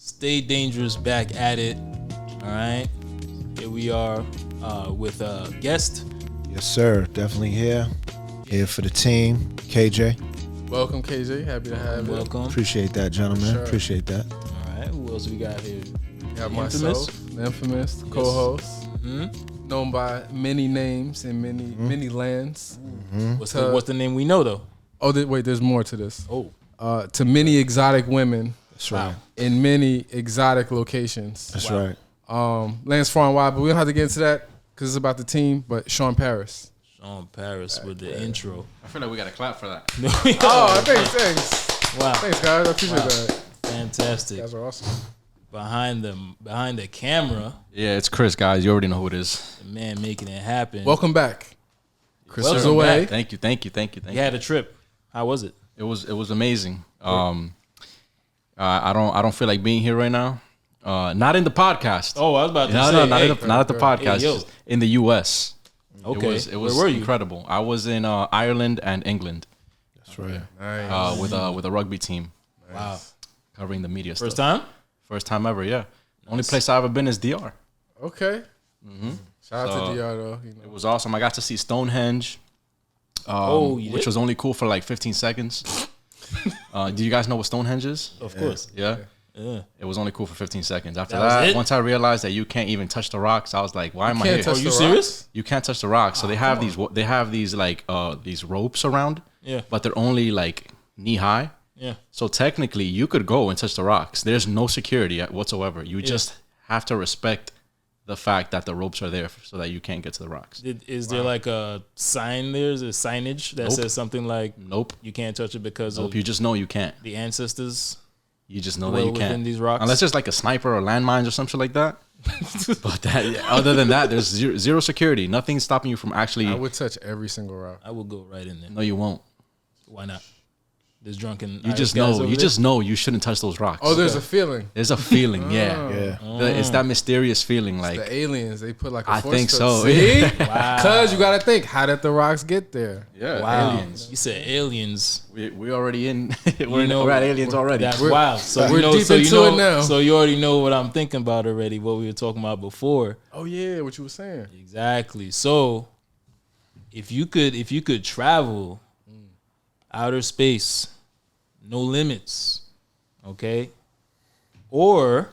Stay Dangerous back at it. All right. Here we are with a guest. Yes, sir. Definitely here. Here for the team. KJ. Welcome, KJ. Happy to have you. Welcome. Appreciate that, gentlemen. Sure. Appreciate that. All right. Who else we got here? You have myself, the infamous co-host, known by many names in many lands. What's the name we know though? Oh, wait, there's more to this. Oh, To many exotic women That's right. in many exotic locations. That's right. Lance far and wide, but we don't have to get into that because it's about the team. But Sean Paris. Sean Paris with the intro. I feel like we got to clap for that. Oh, thanks. Wow. Thanks, guys. I appreciate that. Fantastic. You guys are awesome. Behind the camera, Yeah, it's Chris, guys. You already know who it is. the man making it happen. Welcome back. Chris Welcome is away. back. Thank you. You had a trip. How was it? It was amazing. I don't feel like being here right now. Not in the podcast. Oh, I was about to No, say. not at the podcast. Hey, yo. Just in the U.S. Okay. It was Where were you? incredible. I was in Ireland and England That's right. Nice. with a rugby team Wow. covering the media First stuff. time? First time ever. Yeah. Only place I've ever been is DR. Okay. Shout out So, to DR though. You know. It was awesome. I got to see Stonehenge. You which did? was only cool for like 15 seconds. Do you guys know what Stonehenge is? Of course. Yeah. Yeah. It was only cool for 15 seconds. After That was that, it? once I realized that you can't even touch the rocks, I was like, "Why am I Can't here?" touch Are you the serious? rocks? You can't touch the rocks. So they have these like these ropes around, Yeah. but they're only like knee high. Yeah. So technically, you could go and touch the rocks. There's no security whatsoever. You just have to respect the fact that the ropes are there so that you can't get to the rocks. Is there like a sign there? Is there signage that Nope. says something like Nope. you can't touch it because Nope. of You just know you can't. the ancestors? You just know that Dwell you within can't. these rocks? Unless there's like a sniper or landmines or something like that. But other than that, there's zero security. Nothing stopping you from actually. I would touch every single rock. I will go right in there. No, you won't. Why not? There's drunken. You just know. You just know you shouldn't touch those rocks. Oh, there's a feeling. There's a feeling. Yeah. Yeah. It's that mysterious feeling. Like The aliens, they put like a I force think touch. so. See? Wow. Because you got to think, how did the rocks get there? yeah, Wow. aliens. You said aliens. We already in. You we're know, at aliens already. That's wild. So we're deep into it now. So you already know what I'm thinking about already. What we were talking about before. Oh, yeah, what you were saying. Exactly. So if you could travel outer space, no limits, okay? Or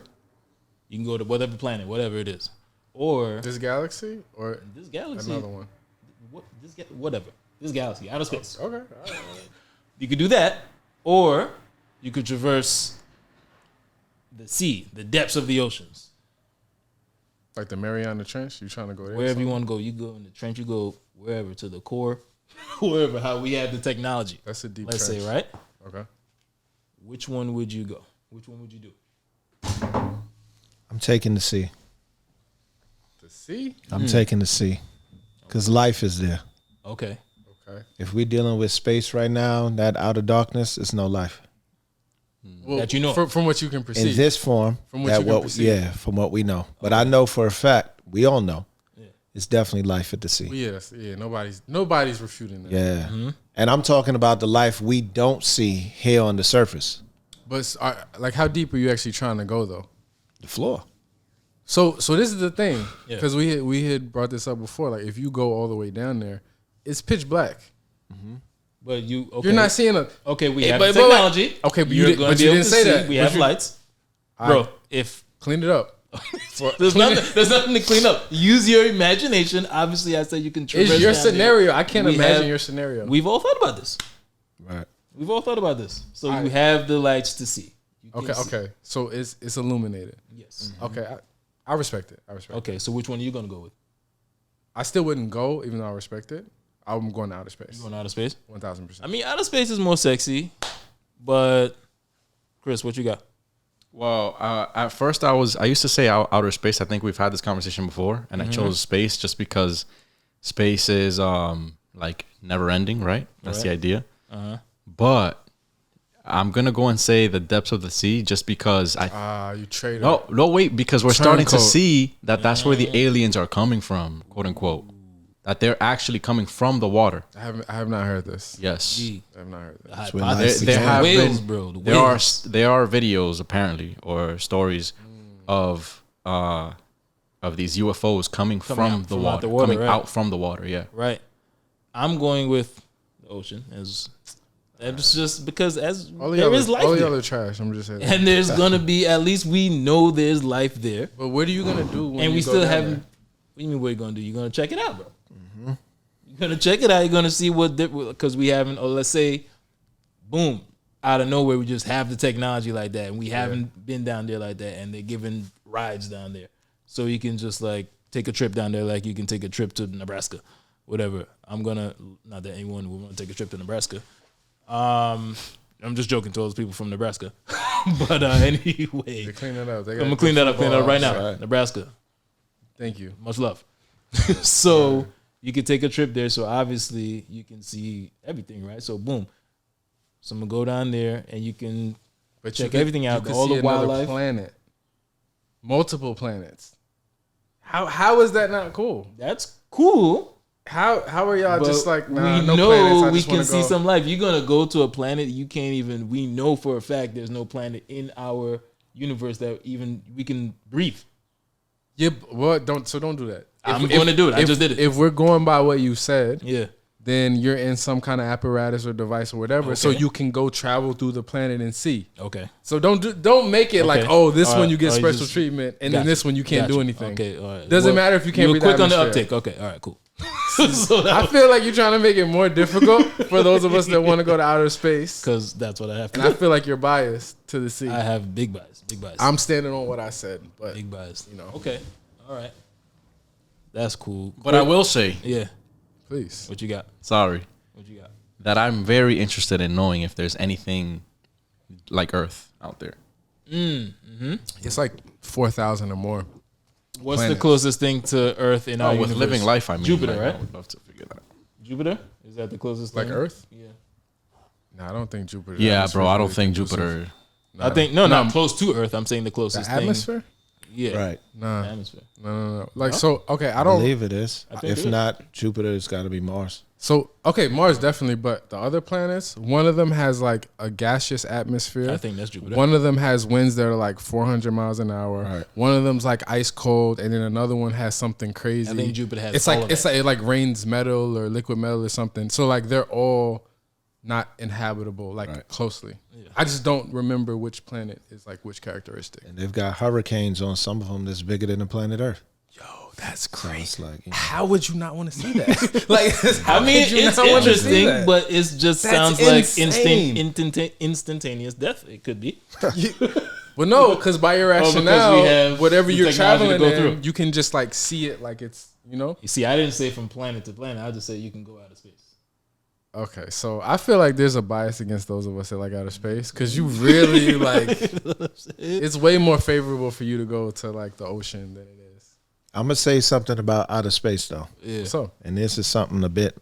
you can go to whatever planet, whatever it is. Or This galaxy or this galaxy. another one? Whatever. This galaxy, outer space. Okay. You could do that, or you could traverse the sea, the depths of the oceans. Like the Mariana Trench, you trying to go there? Wherever you want to go, you go in the trench, you go wherever, to the core, wherever, how we have the technology. That's a deep Let's trench. say, right? Okay. Which one would you go? Which one would you do? I'm taking the sea. The sea? I'm taking the sea. Because life is there. Okay. Okay. If we're dealing with space right now, that outer darkness, it's no life. Well, That you know. From what you can perceive. In this form, From what you can perceive. from what we know. But I know for a fact, we all know, it's definitely life at the sea. Yeah, nobody's refuting that. Yeah. And I'm talking about the life we don't see here on the surface. But like, how deep are you actually trying to go though? The floor. So this is the thing, Yeah. because we had brought this up before. Like, if you go all the way down there, it's pitch black. But you, okay. You're not seeing a. Okay, we Hey, have but- the but- technology. Okay, but You're you gonna but be you able didn't to say see. that. We But have you- lights. All Bro, right, if clean it up. there's nothing to clean up. Use your imagination. Obviously, I said you can traverse It's your down there. scenario. I can't We imagine have- your scenario. We've all thought about this. Right. We've all thought about this. So you Alright. have the lights to see. You can Okay, see. okay. So it's illuminated. Yes. Okay, I respect it. I respect it. Okay, so which one are you gonna go with? I still wouldn't go, even though I respect it. I'm going to outer space. You going outer space? 1000%. I mean, outer space is more sexy, but Chris, what you got? Well, at first I used to say outer space. I think we've had this conversation before, and I chose space just because space is like never ending, right? That's the idea. But I'm gonna go and say the depths of the sea just because You trade no wait, because we're starting to Turncoat. see that that's where the aliens are coming from, quote unquote. that they're actually coming from the water. I have not heard this. Yes. I have not heard this. Hypothesis. There have whales, been, bro. The there whales. are videos apparently or stories of these UFOs coming from the water, coming right. out from the water. Yeah. Right. I'm going with the ocean as it's just because as there is life all the there. other trash. I'm just saying. And there's gonna be at least we know there's life there. But what are you gonna do? When And you we go still down haven't. there? What do you mean? What are you gonna do? You're gonna check it out, bro. You're gonna check it out. You're gonna see what because we haven't. Or let's say, boom, out of nowhere, we just have the technology like that, and we haven't been down there like that, and they're giving rides down there, so you can just like take a trip down there, like you can take a trip to Nebraska, whatever. I'm gonna not that anyone would want to take a trip to Nebraska. I'm just joking to those people from Nebraska, but anyway, They clean that up. I'm gonna clean that up. Clean that up right now. Right. Nebraska. Thank you. Much love. So you can take a trip there. So obviously you can see everything, right? So boom. So I'm gonna go down there and you can check everything out. All the wildlife. Planet. Multiple planets. How is that not cool? That's cool. How are y'all But just like we no know planets, I we just can wanna see go. some life. You're gonna go to a planet you can't even. We know for a fact there's no planet in our universe that even we can breathe. Yeah, well, don't do that. I'm going to do it. I just did it. If we're going by what you said, Yeah. then you're in some kind of apparatus or device or whatever, so Okay. you can go travel through the planet and see. Okay. So don't make it like, Okay. oh, this All one right. you get All right, special just- treatment, and then Gotcha. this one you can't do Gotcha. anything. Okay. All right. Doesn't matter if you can't You were breathe quick on the atmosphere. uptake. Okay. All right. Cool. So I feel like you're trying to make it more difficult for those of us that want to go to outer space, because that's what I have to and I do. feel like you're biased to the sea. I have big bias. Big bias. I'm standing on what I said, but big bias. you know. Okay. All right. That's cool. But I will say, Yeah. please. What you got? sorry, What you got? that I'm very interested in knowing if there's anything like Earth out there. It's like 4,000 or more. What's the Planets. closest thing to Earth in our With universe? living life, I mean, Jupiter, like, right? I would love to figure that out. Jupiter? Is that the closest Like thing? Earth? Yeah. No, I don't think Jupiter. Yeah, bro, I don't really think conducive. Jupiter. I think not close to Earth. I'm saying the The closest thing. atmosphere? Yeah. Right. Nah, Atmosphere. no. Like so, okay. I I don't. believe it is. think If it is. not Jupiter, it's got to be Mars. So okay, Mars definitely, but the other planets, one of them has like a gaseous atmosphere. I think that's Jupiter. One of them has winds that are like 400 miles an hour. Right. One of them's like ice cold, and then another one has something crazy. I think Jupiter has It's all like of it's that. like it like rains metal or liquid metal or something. So like they're all not inhabitable like Right. closely. I just don't remember which planet is like which characteristic. And they've got hurricanes on some of them that's bigger than the planet Earth. Yo, that's So it's like, you know, How would you not want to see that? Like, I mean, could you it's not wanna see interesting, that? but it just That's sounds like insane. instantaneous death. It could be. Well, no, because by your because rationale, we have whatever the you're technology to traveling go in, through. you can just like see it like it's, you know? You see, I didn't say from planet to planet. I just said you can go out of space. Okay, so I feel like there's a bias against those of us that like outer space because you really like, it's way more favorable for you to go to like the ocean than it is. I'm going to say something about outer space, though. Yeah. So, And this is something a bit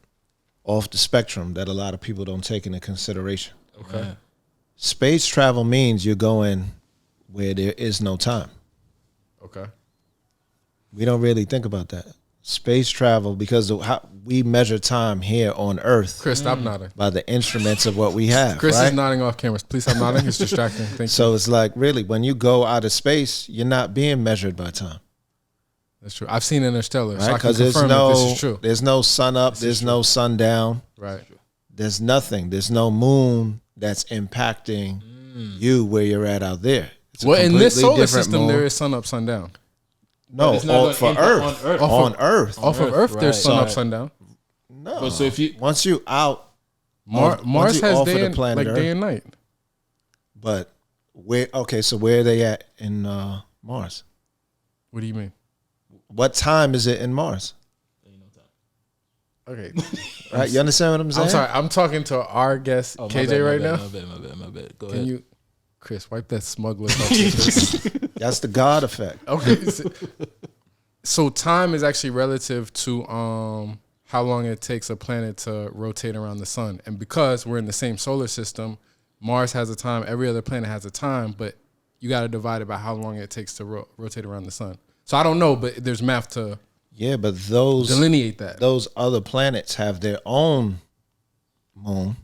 off the spectrum that a lot of people don't take into consideration. Okay. Space travel means you're going where there is no time. okay. We don't really think about that. Space travel, because of how we measure time here on Earth Chris, stop nodding. by the instruments of what we have. Chris right? is nodding off camera. Please stop nodding. It's distracting. Thank you. So it's like, really, when you go out of space, you're not being measured by time. That's true. I've seen Interstellar, so Right? I can Because there's confirm that this is true. there's no sun up, there's no sun down. Right. There's nothing. There's no moon that's impacting you where you're at out there. It's a Well, in this completely solar different system, moon. there is sun up, sun down. No, it's not for gonna Earth. impact on Earth. On Earth. Off of Earth, there's right. sun up, So- sun down. No. But so if you Once you out, Mars once you has off of day the and, planet like day Earth. and night. But where? Okay, so where are they at in Mars? What do you mean? What time is it in Mars? Okay, Right? You understand what I'm saying? I'm sorry. I'm talking to our guest Oh, my KJ bad, right my now. bad, my bad. Go Can ahead. you, Chris, wipe that smug look off your face? That's the God effect. Okay. So time is actually relative to how long it takes a planet to rotate around the sun, and because we're in the same solar system, Mars has a time. Every other planet has a time, but you got to divide it by how long it takes to rotate around the sun. So I don't know, but there's math to Yeah, but those Delineate that. those other planets have their own moon.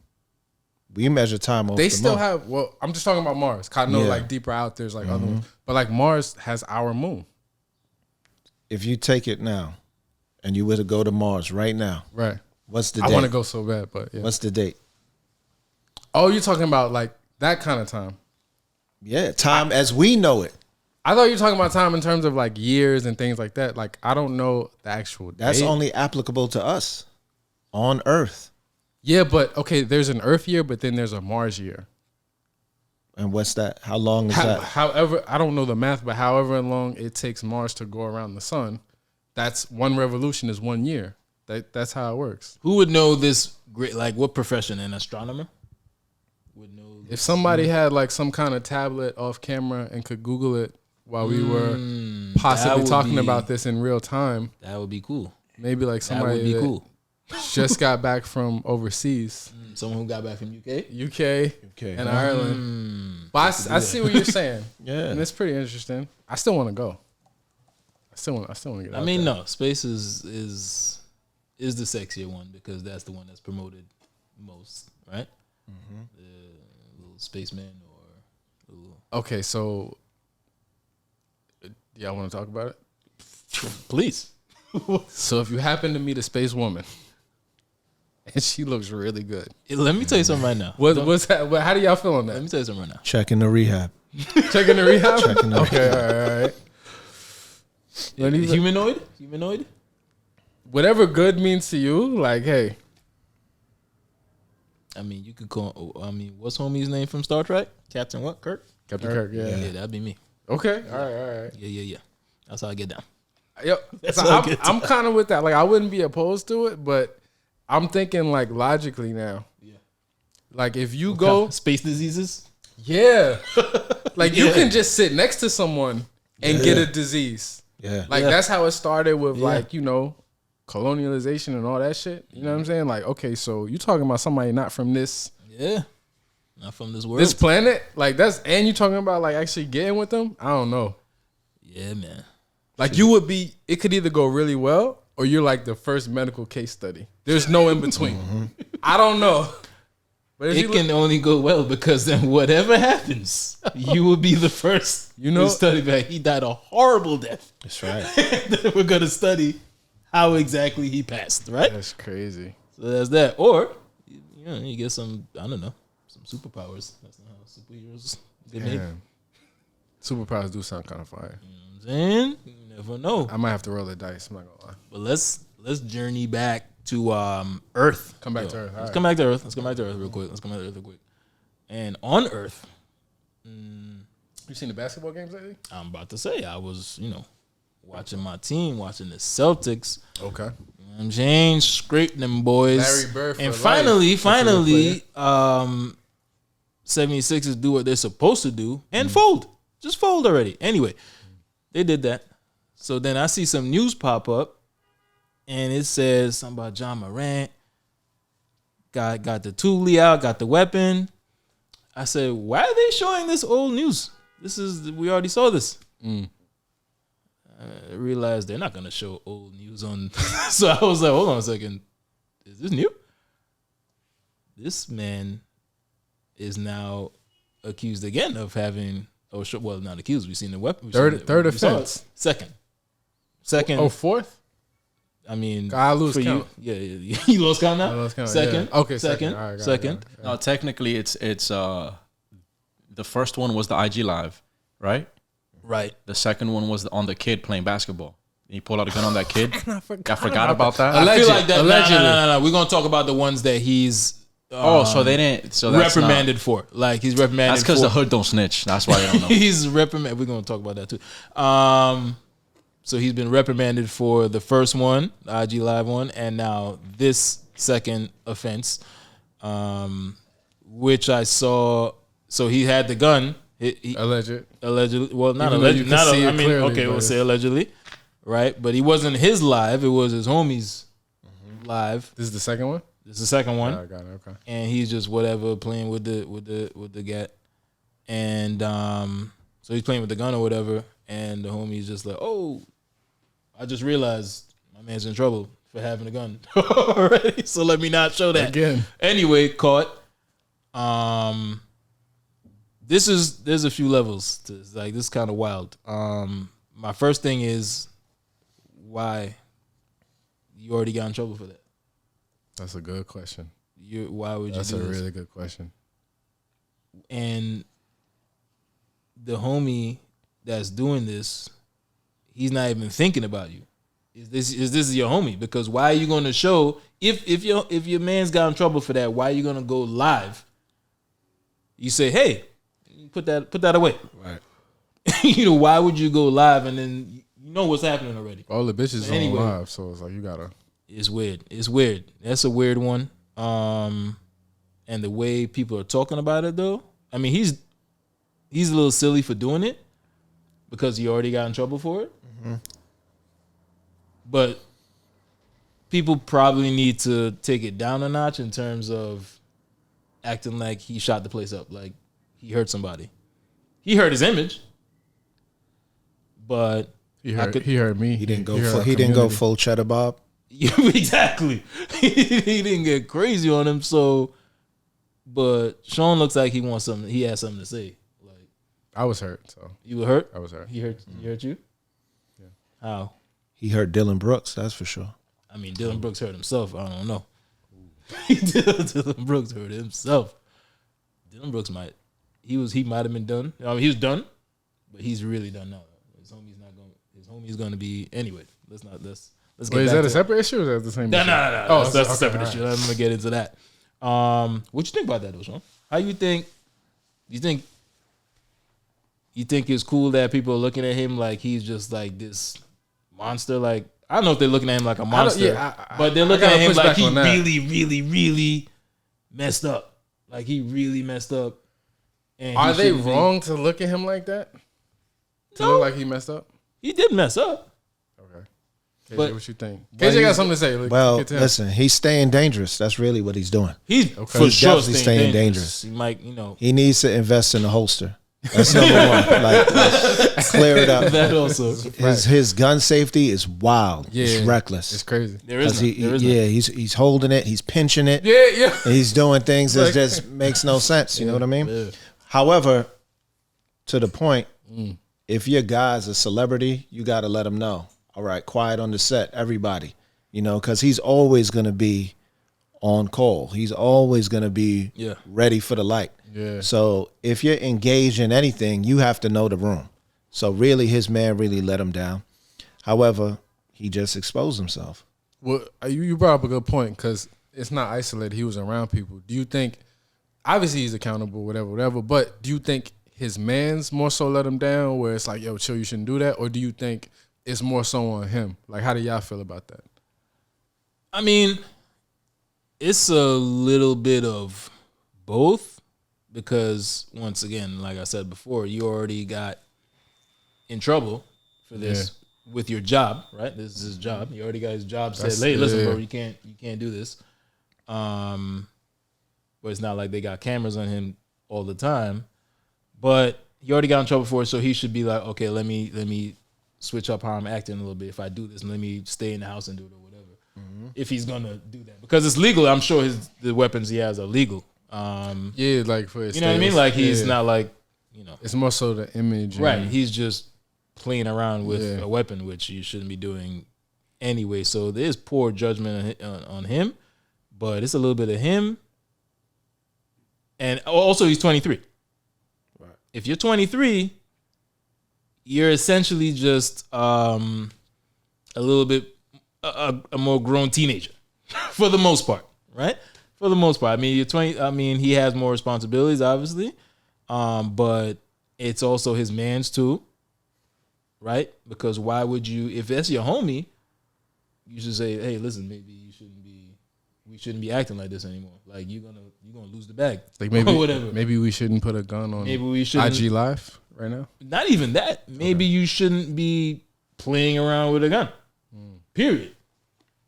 We measure time off They the still moon. have. Well, I'm just talking about Mars. 'Cause I know Yeah. like deeper out there's like other ones, but like Mars has our moon. If you take it now, and you were to go to Mars right now, Right. what's the I date? want to go so bad, but yeah. What's the date? Oh, you're talking about like that kind of time. Yeah, time as we know it. I thought you were talking about time in terms of like years and things like that. Like I don't know the actual That's date. only applicable to us on Earth. Yeah, but okay, there's an Earth year, but then there's a Mars year. And what's that? How long is that? However, I don't know the math, but however long it takes Mars to go around the sun, that's one revolution is 1 year. That's how it works. Who would know this? Great, like what profession? An astronomer would know. If somebody had like some kind of tablet off camera and could Google it while we were possibly would talking be- about this in real time, That would be cool. maybe like That would somebody be that cool. just got back from overseas, Someone who got back from UK. UK and Ireland. But I see what you're saying. Yeah. And it's pretty interesting. I still want to go. I still want to get out I mean, there. no, space is the sexier one because that's the one that's promoted most, right? The little spaceman or little, Okay, so y'all want to talk about it? please. So if you happen to meet a space woman and she looks really good, Let me tell you something right now. what's that? How do y'all feel on Let that? me tell you something right now. Checking the rehab. Checking the rehab? Checking the Okay, all right. Let me- Humanoid. Whatever good means to you, like, hey, I mean, you could call. I mean, what's homie's name from Star Trek? Captain what? Kirk. Captain Kirk, yeah. Yeah, that'd be me. Okay, all right. Yeah. That's how I get down. Yep. That's So all good I'm kind of with that. Like, I wouldn't be opposed to it, but I'm thinking like logically now. Yeah. Like, if you go, Space diseases. yeah, like you Yeah. can just sit next to someone and get a disease. Yeah. Like Yeah. that's how it started with Yeah. like, you know, colonialization and all that shit. You know what I'm saying? Like, okay, so you talking about somebody not from this Yeah. Not from this world. planet? Like that's and you talking about like actually getting with them? I don't know. Yeah, man. Like you would be it could either go really well or you're like the first medical case study. There's no in between. I don't know. But if It you can only go well because then whatever happens, you will be the first. You know- to study that he died a horrible death. That's right. Then we're gonna study how exactly he passed, right? that's crazy. So that's that. Or you get some, I don't know, some superpowers. That's not how superheroes get made. You know Damn. Superpowers do sound kind of fire. what I'm saying? You never know. I might have to roll the dice. I'm not gonna lie. But let's journey back to Earth. Come back to Earth. Let's come back to Earth. Let's come back to Earth real quick. And on Earth, You seen the basketball games lately? I'm about to say I was, watching my team, watching the Celtics. Okay. You know what I'm saying, scrape them boys. Larry Bird for and life. finally, That's a good 76ers do what they're supposed to do and fold. Just fold already. Anyway, they did that. So then I see some news pop up and it says something about John Morant. Got the Thule out, got the weapon. I said, why are they showing this old news? We already saw this. I realized they're not gonna show old news on. So I was like, hold on a second, is this new? This man is now accused again of having. Well, not accused. We've seen the weapon. Third we saw it. offense. Second. Oh, fourth? I mean, I lose for count. you. Yeah. You lost count now. I lost count, Second. yeah. Okay, Second. All right, got it, Second. got it. No, technically it's the first one was the IG Live, right? Right. The second one was on the kid playing basketball. He pulled out a gun on that kid. I forgot forgot about that. I feel like that. Allegedly. No. We're gonna talk about the ones that he's. So they didn't. So that's reprimanded for. Like he's reprimanded. That's because for. the hood don't snitch. That's why they don't know. He's reprimanded. We're gonna talk about that too. So he's been reprimanded for the first one, the IG Live one, and now this second offense, which I saw. So he had the gun. He Alleged. allegedly. Well, not Even though you allegedly. can Not. see it I mean, clearly, okay, but we'll it's- say allegedly, right? But he wasn't his live. It was his homie's live. This is the second one? This is the second one. I got it. Okay. And he's just whatever playing with the gat, and so he's playing with the gun or whatever, and the homie's just like, oh, I just realized my man's in trouble for having a gun already. So let me not show that Again. Anyway, caught. There's a few levels to this. Like, this is kind of wild. My first thing is, why you already got in trouble for that? That's a good question. Why would you That's do a this? really good question. And the homie that's doing this, he's not even thinking about you. Is this your homie? Because why are you going to show if your man's got in trouble for that? Why are you going to go live? You say, hey, put that away. Right. Why would you go live and then you know what's happening already? All the bitches Anyway. on live, so it's like you gotta. It's weird. That's a weird one. And the way people are talking about it, though, I mean, he's a little silly for doing it because he already got in trouble for it. Mm-hmm. But people probably need to take it down a notch in terms of acting like he shot the place up, like he hurt somebody. He hurt his image, but He heard me. He didn't go. heard Full, our he didn't go community. full cheddar Bob. exactly. He didn't get crazy on him. So, but Sean looks like he wants something. He has something to say. Like, I was hurt, so you were hurt. I was hurt. He hurt. He hurt you. Yeah. How? He hurt Dylan Brooks. That's for sure. I mean, Dylan Brooks hurt himself. I don't know. Dylan Brooks hurt himself. Dylan Brooks might. He might have been done. I mean, he was done, but he's really done now. His homie's going to be anyway. Let's get Wait, is back that to a separate issue or is that the same? No. issue? Oh, that's a okay, separate all issue. right. I'm gonna get into that. What you think about that, though, Sean? How you think? You think it's cool that people are looking at him like he's just like this monster? Like, I don't know if they're looking at him like a monster, but they're looking at him like he really, really, really messed up. Like he really messed up. And Are he they shouldn't be. wrong to look at him like that? To No. look like he messed up? He did mess up. Okay. KJ, But- what you think? but KJ got he's- something to say. Look, Well, get to him. listen, he's staying dangerous. That's really what he's doing. He's Okay. for He's sure definitely staying staying dangerous. He might, He needs to invest in a holster. That's number one. Like, clear it up. that also. His gun safety is wild. Yeah, It's reckless. It's crazy. There is 'Cause none. There is none. he's holding it. He's pinching it. Yeah. And he's doing things that Like- just makes no sense. You know what I mean? Yeah. However, to the point, if your guy's a celebrity, you got to let him know. All right, quiet on the set, everybody. Because he's always going to be on call. He's always going to be Yeah. ready for the light. Yeah. So if you're engaged in anything, you have to know the room. So really, his man really let him down. However, he just exposed himself. Well, you brought up a good point because it's not isolated. He was around people. Do you think, obviously he's accountable, whatever, but do you think his man's more so let him down where it's like, yo, chill, you shouldn't do that? Or do you think it's more so on him? Like, how do y'all feel about that? I mean, it's a little bit of both because once again, like I said before, you already got in trouble for this with your job, right? This is his job. He already got his job. Said, That's- "Hey, listen, yeah. bro, you can't do this." But it's not like they got cameras on him all the time. But he already got in trouble for it, so he should be like, okay, let me switch up how I'm acting a little bit. If I do this, let me stay in the house and do it or whatever. If he's gonna do that, because it's legal. I'm sure the weapons he has are legal. Yeah, like for his You know what I mean? status. Like he's Yeah. not like It's more so the image. right. and- He's just playing around with Yeah. a weapon, which you shouldn't be doing anyway. So there's poor judgment on him, but it's a little bit of him. And also, he's 23. Right. If you're 23, you're essentially just a little bit a more grown teenager, for the most part, right? For the most part, I mean, you're 20. I mean, he has more responsibilities, obviously, but it's also his man's too, right? Because why would you, if that's your homie, you should say, hey, listen, maybe we shouldn't be acting like this anymore. Like you're gonna lose the bag, Like maybe, or whatever. maybe we shouldn't put a gun on Maybe we shouldn't. IG Live right now. Not even that. Maybe you shouldn't be playing around with a gun. Period.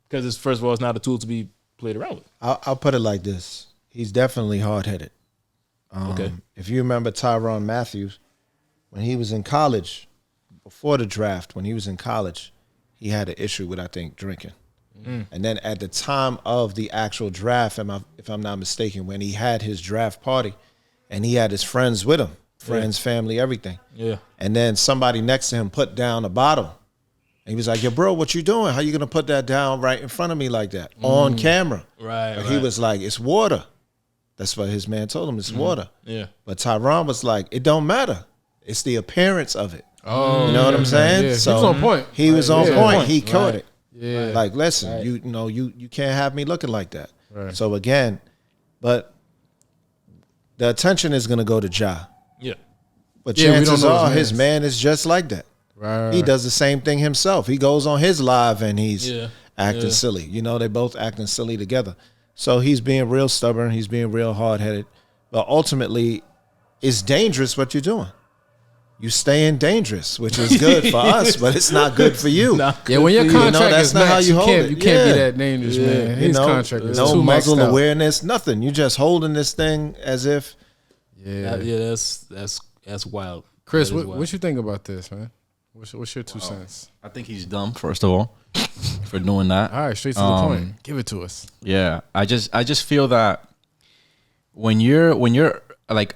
Because it's first of all, it's not a tool to be played around with. I'll put it like this. He's definitely hard-headed. Okay. If you remember Tyrann Matthews, when he was in college, before the draft, when he was in college, he had an issue with, I think, drinking. And then at the time of the actual draft, if I'm not mistaken, when he had his draft party and he had his friends with him, friends, family, everything. Yeah. And then somebody next to him put down a bottle. And he was like, yo, bro, what you doing? How you going to put that down right in front of me like that on camera? Right. But he was like, it's water. That's what his man told him. It's water. Yeah. But Tyron was like, it don't matter. It's the appearance of it. Oh, you know what I'm saying? Yeah. So he was on point. He was on point. He caught it. Yeah. Like, listen, you know, you can't have me looking like that. Right. So again, but the attention is gonna go to Ja. Yeah. But Yeah, we don't chances know are his his man is just like that. Right. He does the same thing himself. He goes on his live and he's Yeah. acting silly. You know, they both acting silly together. So he's being real stubborn. He's being real hard headed. But ultimately, it's dangerous what you're doing. You staying dangerous, which is good for us, but it's not good for you. Yeah, when your contract that's is not how max, you you hold can't it. you can't be Yeah. that dangerous, man. His contract is no too muzzle maxed out. awareness, nothing. You just holding this thing as if. Yeah. That's wild. Chris, That is what you think about this, man? What's your 2 cents? I think he's dumb, first of all, for doing that. All right, straight to the point. Give it to us. Yeah, I just feel that when you're like,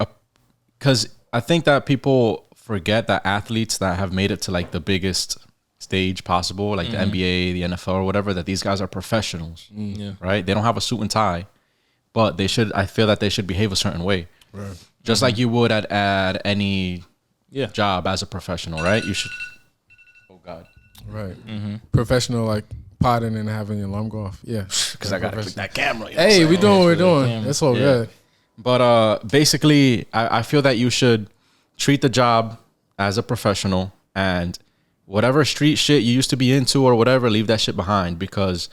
because I think that people forget that athletes that have made it to like the biggest stage possible, like the NBA, the NFL, or whatever, that these guys are professionals, right? They don't have a suit and tie, but they should. I feel that they should behave a certain way, right? Just like you would at any job as a professional, right? You should. Oh God. Right. Professional, like potting and having your alarm go off. Yeah. Because I gotta click that camera. You know what Hey, I'm we saying? doing what we're doing. That's all good. But basically, I feel that you should treat the job as a professional, and whatever street shit you used to be into or whatever, leave that shit behind. Because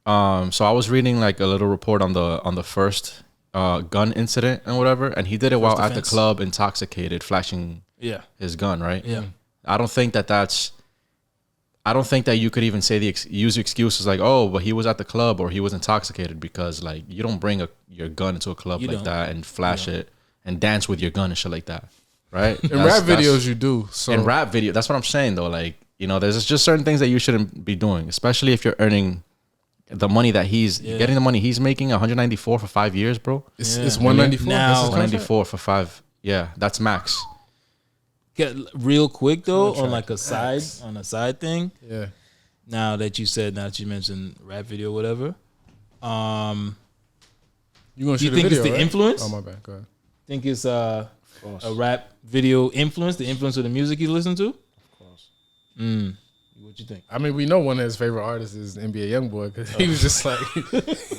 so I was reading like a little report on the first gun incident and whatever, and he did it while at the club, intoxicated, flashing his gun, right? Yeah. I don't think that you could even say use excuses like, oh, but he was at the club or he was intoxicated, because like you don't bring your gun into a club like that and flash it and dance with your gun and shit like that, right? In rap videos, you do. So in rap video, that's what I'm saying though. Like, you know, there's just certain things that you shouldn't be doing, especially if you're earning the money that he's getting, the money he's making, 194 for 5 years, bro. It's 194 Now, 194 for 5. Yeah, that's max. Get real quick though on like a side thing. Yeah. Now that you mentioned rap video, whatever. You gonna Do you shoot a think video, it's the right? influence? Oh my bad. Go ahead. Think it's a rap video influence, the influence of the music you listen to? Of course. What you think? I mean, we know one of his favorite artists is NBA YoungBoy, because he was just like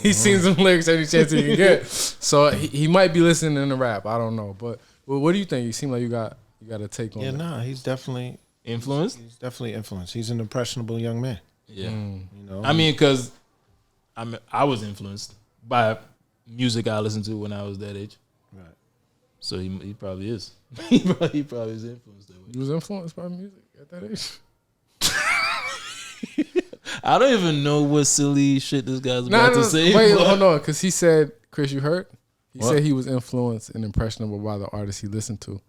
he seen some lyrics every chance he can get. So he might be listening to rap. I don't know, but what do you think? You seem like you got a take on it. Nah, he's definitely Influenced? He's definitely influenced. He's an impressionable young man. Yeah. You know, I mean, because I was influenced by music I listened to when I was that age. Right. So he probably is. he probably is influenced that way. You was influenced by music at that age? I don't even know what silly shit this guy's about to say. Wait, but- hold on, because he said, Chris, you heard? He What? said he was influenced and impressionable by the artists he listened to.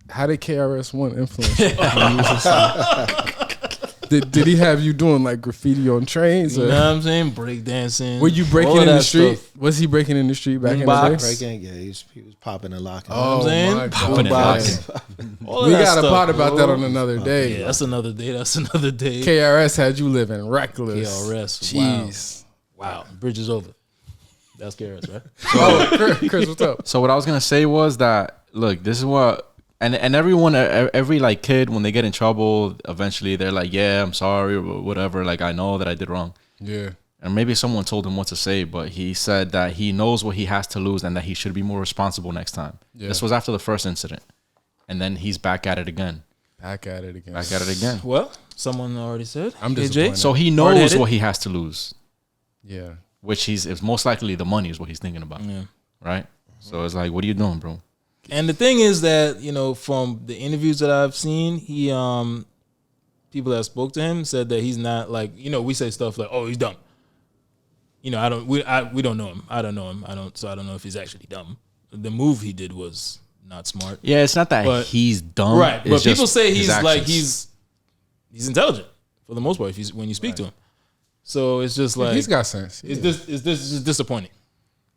How did KRS-One influence you? Did he have you doing like graffiti on trains? You Or know what I'm saying? Breakdancing. were you all breaking of in the that street? stuff. Was he breaking in the street back in the Boombox. day? Breaking, yeah, he was popping and locking. know what I'm saying? my Popping and God. locking. All of We that got a stuff, pot about bro. that on another day. Yeah, that's another day. That's another day. KRS had you living reckless. KRS. Jeez. Wow. Bridge is over. That's KRS, right? Oh, Chris, what's up? So what I was gonna say was that, look, this is what, and everyone, every like kid, when they get in trouble, eventually they're like, yeah, I'm sorry, or whatever. Like, I know that I did wrong. Yeah. And maybe someone told him what to say, but he said that he knows what he has to lose and that he should be more responsible next time. Yeah. This was after the first incident, and then he's back at it again. Back at it again. Back at it again. Well, someone already said. I'm KJ. disappointed. So he knows Hard-headed. what he has to lose, Yeah. which it's most likely the money is what he's thinking about, Yeah. right? So it's like, what are you doing, bro? And the thing is that, you know, from the interviews that I've seen, he people that spoke to him said that he's not like, you know, we say stuff like, oh, he's dumb. You know, we don't know him. I don't know him. I don't know if he's actually dumb. The move he did was not smart. Yeah, it's not that But- he's dumb, Right. it's But people just say his he's like actions. he's intelligent for the most part. When you speak to him, so it's just like He's got sense. Is this just disappointing,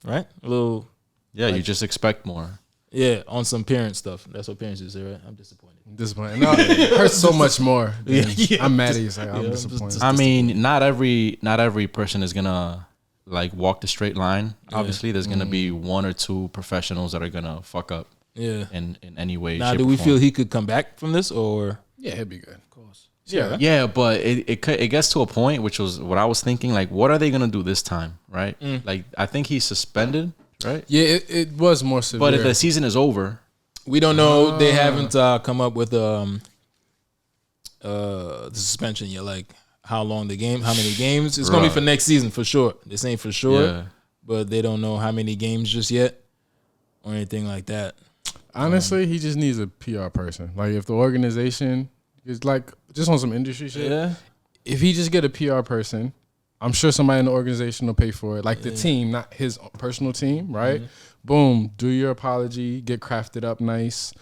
right? A little, Yeah, you just expect more. yeah, on some parent stuff. That's what parents do, right? I'm disappointed. Disappointed. No, it hurts so much more. Yeah. I'm mad at you. It's like, I'm Yeah, I'm disappointed. just- I mean, not every person is gonna like walk the straight line. Obviously, there's gonna be one or two professionals that are gonna fuck up Yeah. in any way. Now, shape, do or we form. feel he could come back from this, or Yeah, he'd be good. Of course. yeah? Yeah, but it gets to a point, which was what I was thinking. Like, what are they gonna do this time, right? Like, I think he's suspended, right? Yeah, it was more severe. But if the season is over, We don't know. They haven't come up with the suspension yet. Like how long the game, how many games? It's gonna be Right. for next season for sure. This ain't for sure, Yeah. but they don't know how many games just yet or anything like that. honestly, he just needs a PR person. Like if the organization is like just on some industry shit, Yeah, if he just get a PR person, I'm sure somebody in the organization will pay for it. Like the team, not his personal team, right? Boom, do your apology, get crafted up nice.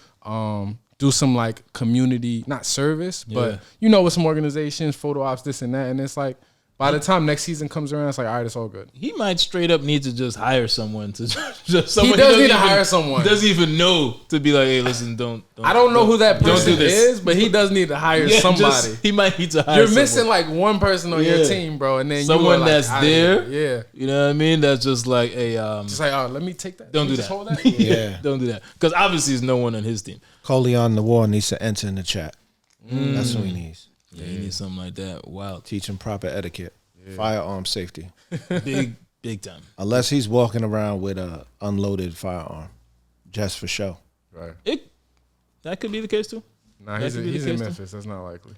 Do some like community, not service, but with some organizations, photo ops, this and that. And it's like by the time next season comes around, it's like, all right, it's all good. he might straight up need to just hire someone to just someone He does doesn't need to even- hire someone. Doesn't even know to be like, hey, listen, don't I don't know who that don't person do this. is, but he does need to hire Yeah, somebody. just- he might need to hire. You're someone. missing like one person on your Yeah. team, bro, and then Someone you are, like, that's outta there. here. Yeah, You know what I mean? That's just like a just like, oh, let me take that. don't Let me do just that. hold that. Yeah. Don't do that because obviously there's no one on his team. Coleon the War needs to enter in the chat. That's what he needs. Yeah, he needs something like that. Wow, Teach him proper etiquette, firearm safety. big time. Unless he's walking around with a unloaded firearm, just for show. Right. That could be the case too. Nah, That he's could be the in case, too. Memphis. That's not likely.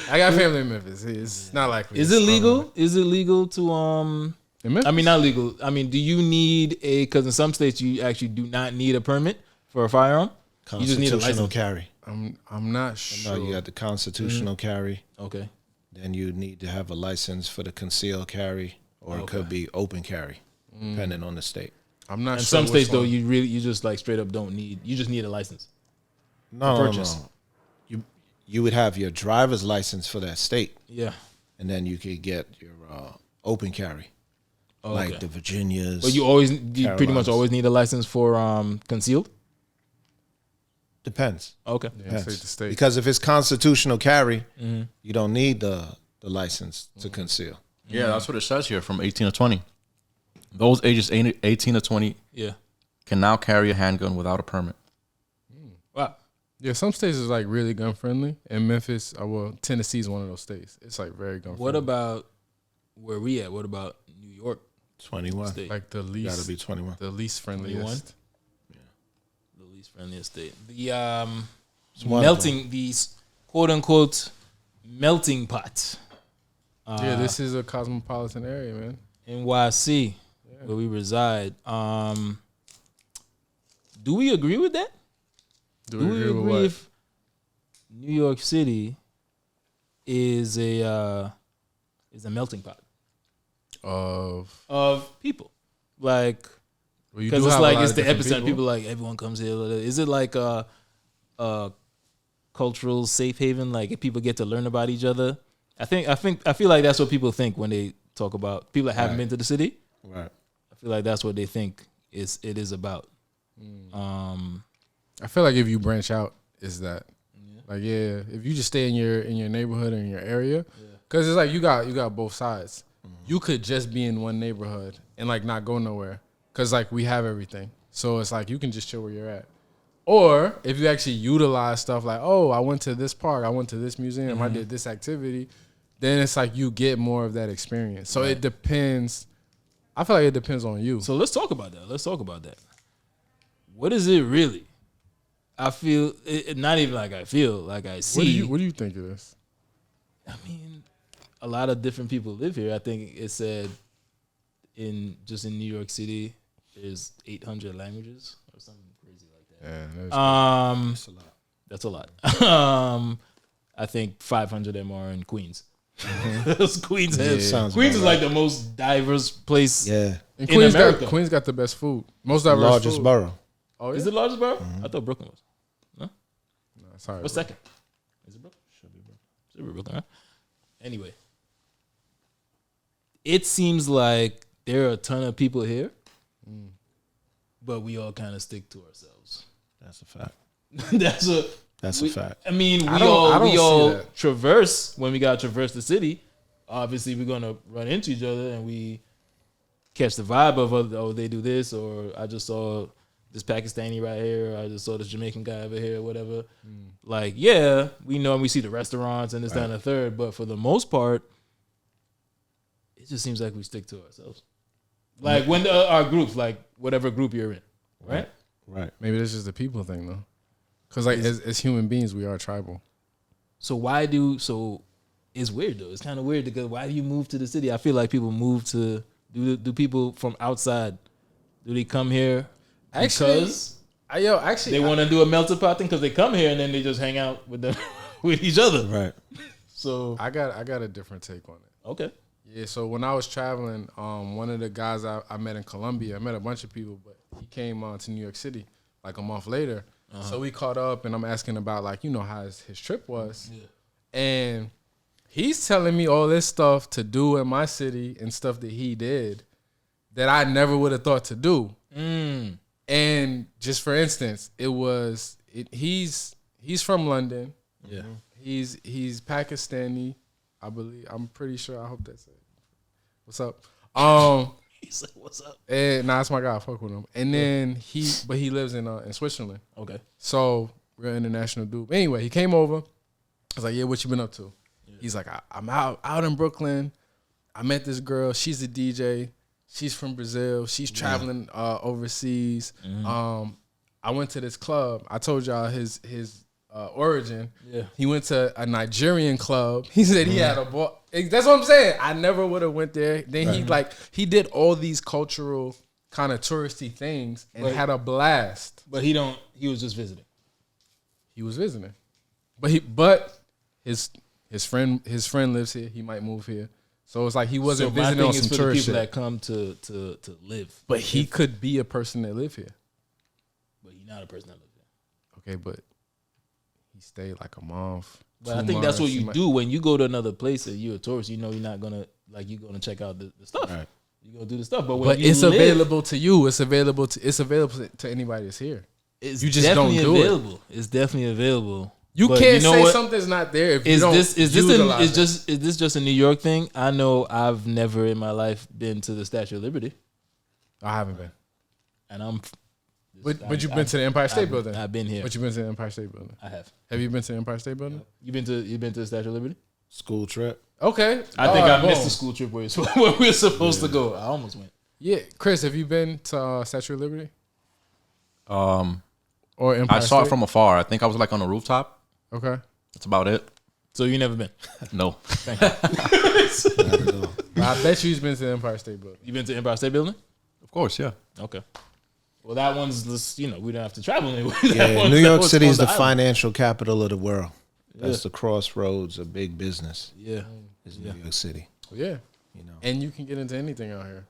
I got family in Memphis. It's not likely. Is it legal? Is it legal to In Memphis? I mean, not legal. I mean, do you need a? Because in some states you actually do not need a permit for a firearm. You just need a Constitutional license. carry. I'm not sure. No, you got the constitutional carry. Okay. Then you need to have a license for the concealed carry, or it could be open carry, depending on the state. I'm not In sure. some which states though, one. you just like straight up don't need. You just need a license. No, purchase. no. You would have your driver's license for that state, Yeah. and then you could get your open carry, like okay. the Virginias. But you pretty much Carolinas. always need a license for concealed. Depends. Okay. Yeah, Depends. state to state. Because if it's constitutional carry, you don't need the license to conceal. yeah, that's what it says here from 18 to 20. Those ages 18 to 20 Yeah. can now carry a handgun without a permit. Wow. Yeah, some states is like really gun friendly. And Memphis, Tennessee is one of those states. It's like very gun friendly. What about where we at? What about New York 21. State? like the Got least to be 21. the least 21? friendliest? The least friendliest state. The one melting these quote unquote melting pot. Yeah, this is a cosmopolitan area, man. NYC, where we reside. Do we agree with that? Do Do we we agree with agree what? if New York City is a melting pot of people? Like, Well, you because do it's have a like lot it's of the different epicenter. People like everyone comes here. Is it like a cultural safe haven? Like if people get to learn about each other. I feel like that's what people think when they talk about people that haven't been to the city. Right. I feel like that's what they think it is about. I feel like if you branch out, is that like if you just stay in your neighborhood or in your area, because it's like you got both sides. You could just be in one neighborhood and like not go nowhere, because like we have everything, so it's like you can just chill where you're at. Or if you actually utilize stuff like, oh, I went to this park, I went to this museum, I did this activity, then it's like you get more of that experience. So it depends. I feel like it depends on you. So let's talk about that. What is it really? I feel not even like I feel like I see. What do you think it is? I mean, a lot of different people live here. I think it said in New York City, there's 800 languages or something crazy like that. Yeah, That's a lot. I think 500 of them are in Queens. Queens sounds Queens is about like the most diverse place. Yeah. and in Queens America. Queens got the best food, most diverse Largest food. borough. Oh, Is it largest borough? I thought Brooklyn was. Sorry, What's bro. second? Is it Brooklyn? Super Brooklyn. Right? Anyway, it seems like there are a ton of people here, but we all kind of stick to ourselves. That's a fact. That's a fact. I I mean, we don't see all that. traverse when we gotta traverse the city. Obviously, we're gonna run into each other and we catch the vibe of oh they do this, or I just saw this Pakistani right here, or I just saw this Jamaican guy over here, whatever. Like, yeah, we know and we see the restaurants and this, that, and the third, but for the most part, it just seems like we stick to ourselves. Like when our groups, like whatever group you're in, right? Right. Maybe that's just a people thing though, because like as human beings, we are tribal. So it's weird though. It's kind of weird because why do you move to the city? I feel like people move to do people from outside, do they come here because they want to do a melting pot thing because they come here and then they just hang out with them with each other. Right. So I got a different take on it. okay. Yeah, so when I was traveling, one of the guys I met in Colombia, I met a bunch of people, but he came to New York City like a month later. So we caught up, and I'm asking about like how his trip was, and he's telling me all this stuff to do in my city and stuff that he did that I never would have thought to do. And just for instance, he's from London. Yeah. He's Pakistani, I believe. I'm pretty sure. I hope that's it. What's up? He's like, what's up? And nah, that's my guy. I fuck with him. And then he lives in Switzerland. Okay. So we're an international dude. But anyway, he came over. I was like, yeah, what you been up to? Yeah. He's like, I'm out in Brooklyn. I met this girl. She's a DJ. She's from Brazil. She's traveling overseas. I went to this club. I told y'all his origin. Yeah. He went to a Nigerian club. He said he had a ball. That's what I'm saying. I never would have went there. Then he did all these cultural kind of touristy things and had a blast. But he was just visiting. He was visiting. But his friend lives here. He might move here. So it's like he wasn't visiting on some tourist shit. That come to live. But he could be a person that live here. But he's not a person that lives here. Okay, but he stayed like a month. But I think that's what you do when you go to another place and you're a tourist. You know you're not gonna you're gonna check out the stuff. Right. You're gonna do the stuff. But it's available to you. It's available to anybody that's here. You just don't do it. It's definitely available. You can't say something's not there if you don't utilize it. Is this just a New York thing? I know I've never in my life been to the Statue of Liberty. I haven't been. And But you've been to the Empire State Building. I've been here. But you've been to the Empire State Building. I have. Have you been to the Empire State Building? You been to the Statue of Liberty? School trip. Okay. I think I missed the school trip where we're supposed to go. I almost went. Yeah, Chris, have you been to Statue of Liberty? Or Empire I saw State? It from afar. I think I was like on a rooftop. Okay. That's about it. So you never been? No. Thank you. I bet you've been to the Empire State Building. You been to the Empire State Building? Of course, yeah. Okay. Well, that one's just, we don't have to travel anywhere. Yeah, New York City is the financial capital of the world. That's the crossroads of big business. Yeah. Is New York City. Yeah. And you can get into anything out here.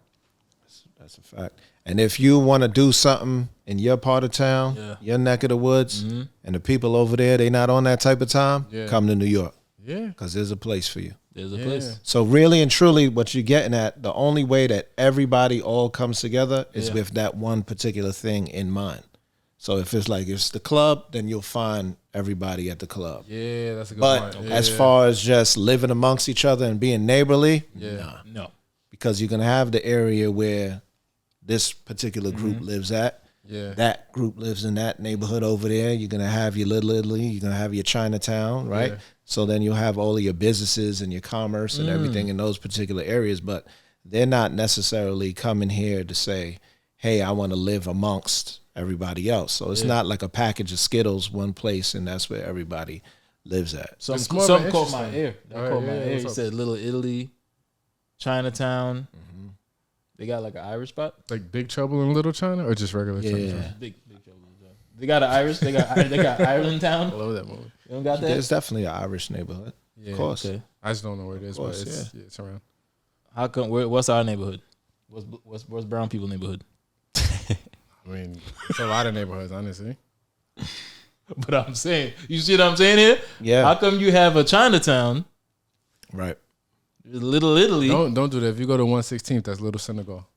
That's a fact. And if you want to do something in your part of town, your neck of the woods, and the people over there, they not on that type of time, come to New York. Yeah. Because there's a place for you. There's a place. So really and truly, what you're getting at, the only way that everybody all comes together is with that one particular thing in mind. So if it's like it's the club, then you'll find everybody at the club. Yeah, that's a good point. But as far as just living amongst each other and being neighborly, no. Because you're going to have the area where this particular group lives at. Yeah. That group lives in that neighborhood over there. You're going to have your Little Italy. You're going to have your Chinatown, right? Yeah. So then you'll have all of your businesses and your commerce and everything in those particular areas. But they're not necessarily coming here to say, hey, I want to live amongst everybody else. So it's not like a package of Skittles, one place, and that's where everybody lives at. Some caught my ear. Caught my ear. He said Little Italy, Chinatown. They got like an Irish spot, like Big Trouble in Little China, or just regular China? Big Trouble in Little China. They got an Irish. They got Ireland Town. I love that movie. You don't got that? There's definitely an Irish neighborhood. Yeah, of course. Okay. I just don't know where it is, but it's around. How come? What's our neighborhood? What's brown people neighborhood? I mean, it's a lot of neighborhoods, honestly. But I'm saying, you see what I'm saying here? Yeah. How come you have a Chinatown, Right. Little Italy, Don't do that. If you go to 116th, that's Little Senegal.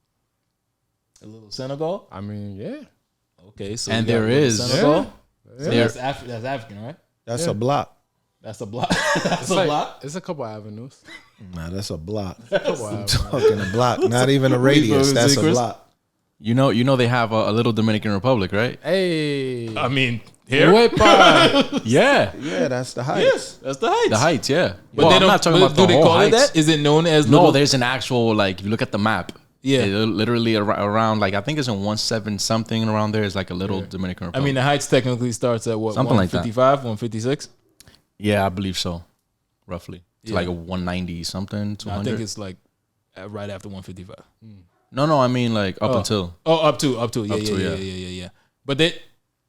a little Senegal? I mean, yeah. Okay, so And you got there Little is- Senegal. Yeah. So There- that's African, right? That's a block. That's a block. That's It's a like, block. it's a couple avenues. Nah, that's a block. Couple I'm avenues. talking a block, not even a radius. supposed to That's say, a Chris? block. You know they have a little Dominican Republic, right? Hey. I mean, here. Wepa. Yeah, Yeah, that's the heights. Yes, that's the heights. the Heights. Yeah, But well, they I'm don't. not talking but about the do they whole call it Heights. that? Is it known as No, little? there's an actual like. If you look at the map, Yeah. it literally around like I think it's in 17 something around there is like a little Dominican I Republic. mean, the heights technically starts at what? Something like that. 155, 156. yeah, I believe so, roughly. It's Yeah. like a 190 something, 200. No, I think it's like right after 155. no, I mean like up until Oh, up to. Yeah, Up yeah, to, yeah, yeah. yeah. But they.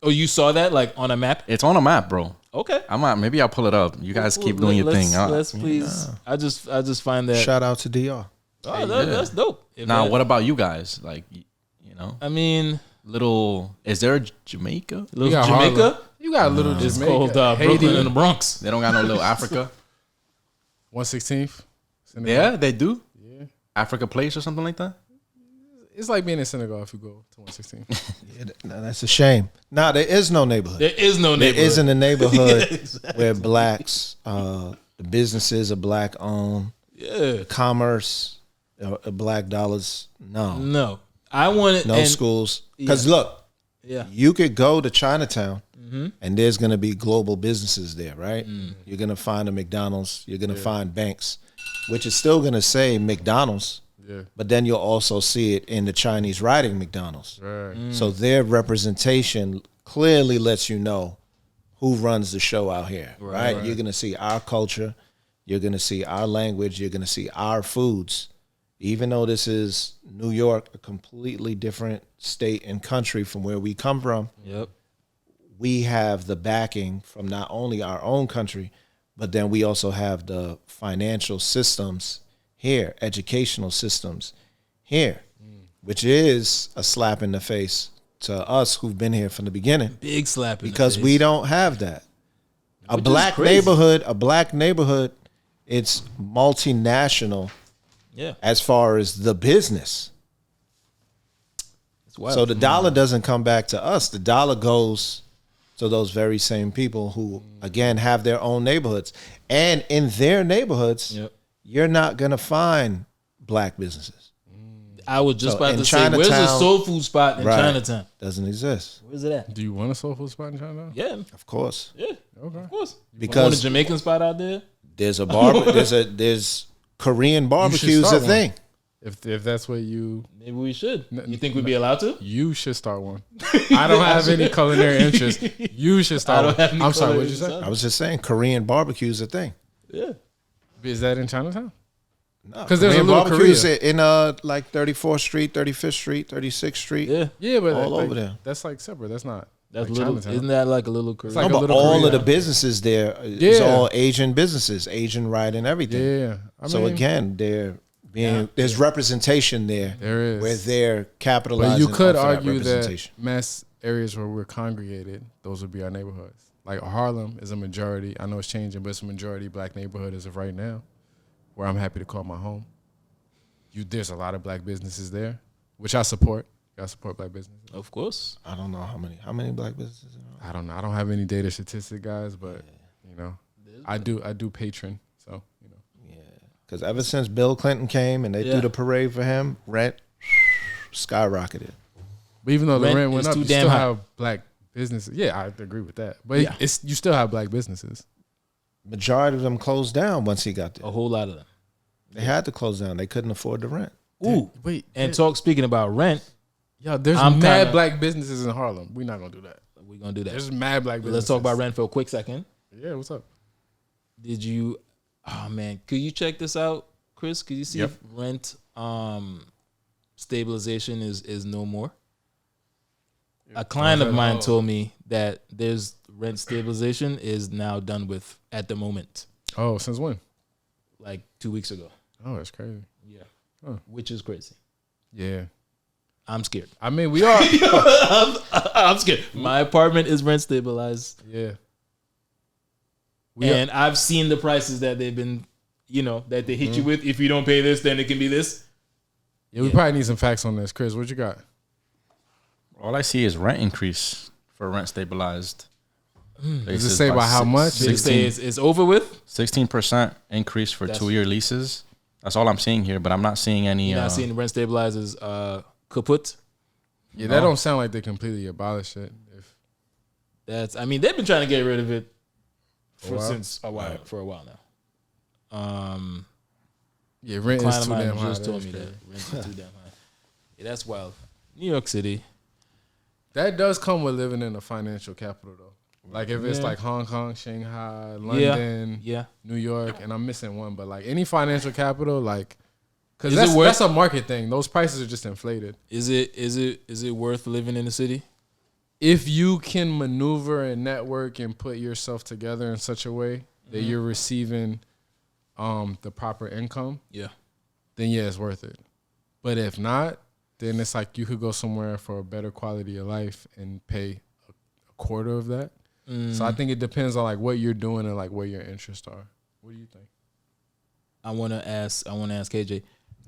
Oh, you saw that like on a map? it's on a map, bro. Okay. Maybe I'll pull it up. You guys keep doing your thing. Let's please. I just find that. Shout out to DR. Oh, that's dope. If Now, that- what about you guys? Like, you know, I mean, little. Is there a Jamaica? little got Jamaica. Harlem. You got a little It's Jamaica. called Haiti. Brooklyn and the Bronx. They don't got no little Africa. 116th. Senegal. Yeah, they do. Yeah. Africa Place or something like that. It's like being in Senegal if you go to 116. Yeah, that's a shame. Nah, there is no neighborhood. There is no There neighborhood. isn't a neighborhood Yeah, exactly. where blacks, the businesses are black owned, Yeah. commerce, black dollars. No. I want it. No and, schools. Because Yeah. look, Yeah. you could go to Chinatown and there's going to be global businesses there, right? You're going to find a McDonald's. You're going to find banks, which is still going to say McDonald's. Yeah. But then you'll also see it in the Chinese writing McDonald's. Right. So their representation clearly lets you know who runs the show out here, right? You're going to see our culture. You're going to see our language. You're going to see our foods. Even though this is New York, a completely different state and country from where we come from, Yep. we have the backing from not only our own country, but then we also have the financial systems here, educational systems here, which is a slap in the face to us who've been here from the beginning Big slap in because the face. we don't have that. A Which is black crazy. neighborhood, it's multinational Yeah. as far as the business. It's wild. So the dollar doesn't come back to us. The dollar goes to those very same people who, again, have their own neighborhoods. And in their neighborhoods, Yep. you're not going to find black businesses. I was just So about in to say, where's the Chinatown- soul food spot in Right. Chinatown? Doesn't exist, Where's it at? Do you want a soul food spot in China? Yeah. of course. Yeah. Okay. Of course. Because- Want a Jamaican spot out there? There's a there's Korean barbecues a start one. thing. If that's what you Maybe we should. You think we'd be allowed to? should start one. I don't have any culinary interest. You should I start don't one. have any I'm sorry. What culinary did you say? interest. I was just saying Korean barbecues a thing. Yeah. Is that in Chinatown? No, 'Cause there's a Korean little barbecues Korea. in like 34th Street, 35th Street, 36th Street. Yeah. Yeah, but All like, over there. That's like separate. That's not. That's like little. Chinatown. Isn't that like a little Korean? like No, a but little all Korea. of the businesses there is Yeah. all Asian businesses, Asian right and everything. Yeah. I So mean, again, there's representation there. There is. where they're capitalizing. but you could off of argue that representation. mass areas where we're congregated, those would be our neighborhoods. Like Harlem is a majority. I know it's changing, but it's a majority black neighborhood as of right now, where I'm happy to call my home. There's a lot of black businesses there, which I support. I support black businesses. Of course. I don't know how many black businesses. I don't know. I don't have any data statistic, guys, but you know, I do patron. So you know, Because ever since Bill Clinton came and they Yeah. threw the parade for him, rent skyrocketed. but even though the Rent rent went is up, too you damn still high. have black businesses. Yeah, I agree with that. But Yeah. you still have black businesses. Majority of them closed down once he got there. A whole lot of them. They had to close down. They couldn't afford the rent. Ooh. Wait, And speaking about rent, yeah, there's I'm mad kinda- black businesses in Harlem. We're not gonna do that. we're gonna do that. There's mad black But businesses. let's talk about rent for a quick second. Yeah, what's up? Did you? Oh man, could you check this out, Chris? Could you see Yep. if rent stabilization is no more? A client of mine told me that there's rent stabilization is now done with at the moment, Oh, since when? like 2 weeks ago. Oh, that's crazy. Yeah, Huh. which is crazy. Yeah. I'm scared. I mean, we are. I'm scared. My apartment is rent stabilized. Yeah. And I've seen the prices that they've been, that they hit you with. If you don't pay this, then it can be this. Yeah, we probably need some facts on this. Chris, what you got? All I see is rent increase for rent stabilized. Does it say by how much? They say it's over with. 16% increase for 2-year leases. That's all I'm seeing here, but I'm not seeing any. You're not seeing rent stabilized as kaput. Yeah, that don't sound like they completely abolished it. They've been trying to get rid of it for a while now. Yeah, rent is too damn high. Just told me that rent is too damn high. Yeah, that's wild. New York City. That does come with living in a financial capital, though. Like if it's like Hong Kong, Shanghai, London, New York, and I'm missing one, but like any financial capital, like, because that's a market thing. Those prices are just inflated. Is it worth living in the city? If you can maneuver and network and put yourself together in such a way that you're receiving the proper income, then it's worth it. But if not, then it's like you could go somewhere for a better quality of life and pay a quarter of that. So I think it depends on like what you're doing and like where your interests are. What do you think? I want to ask KJ.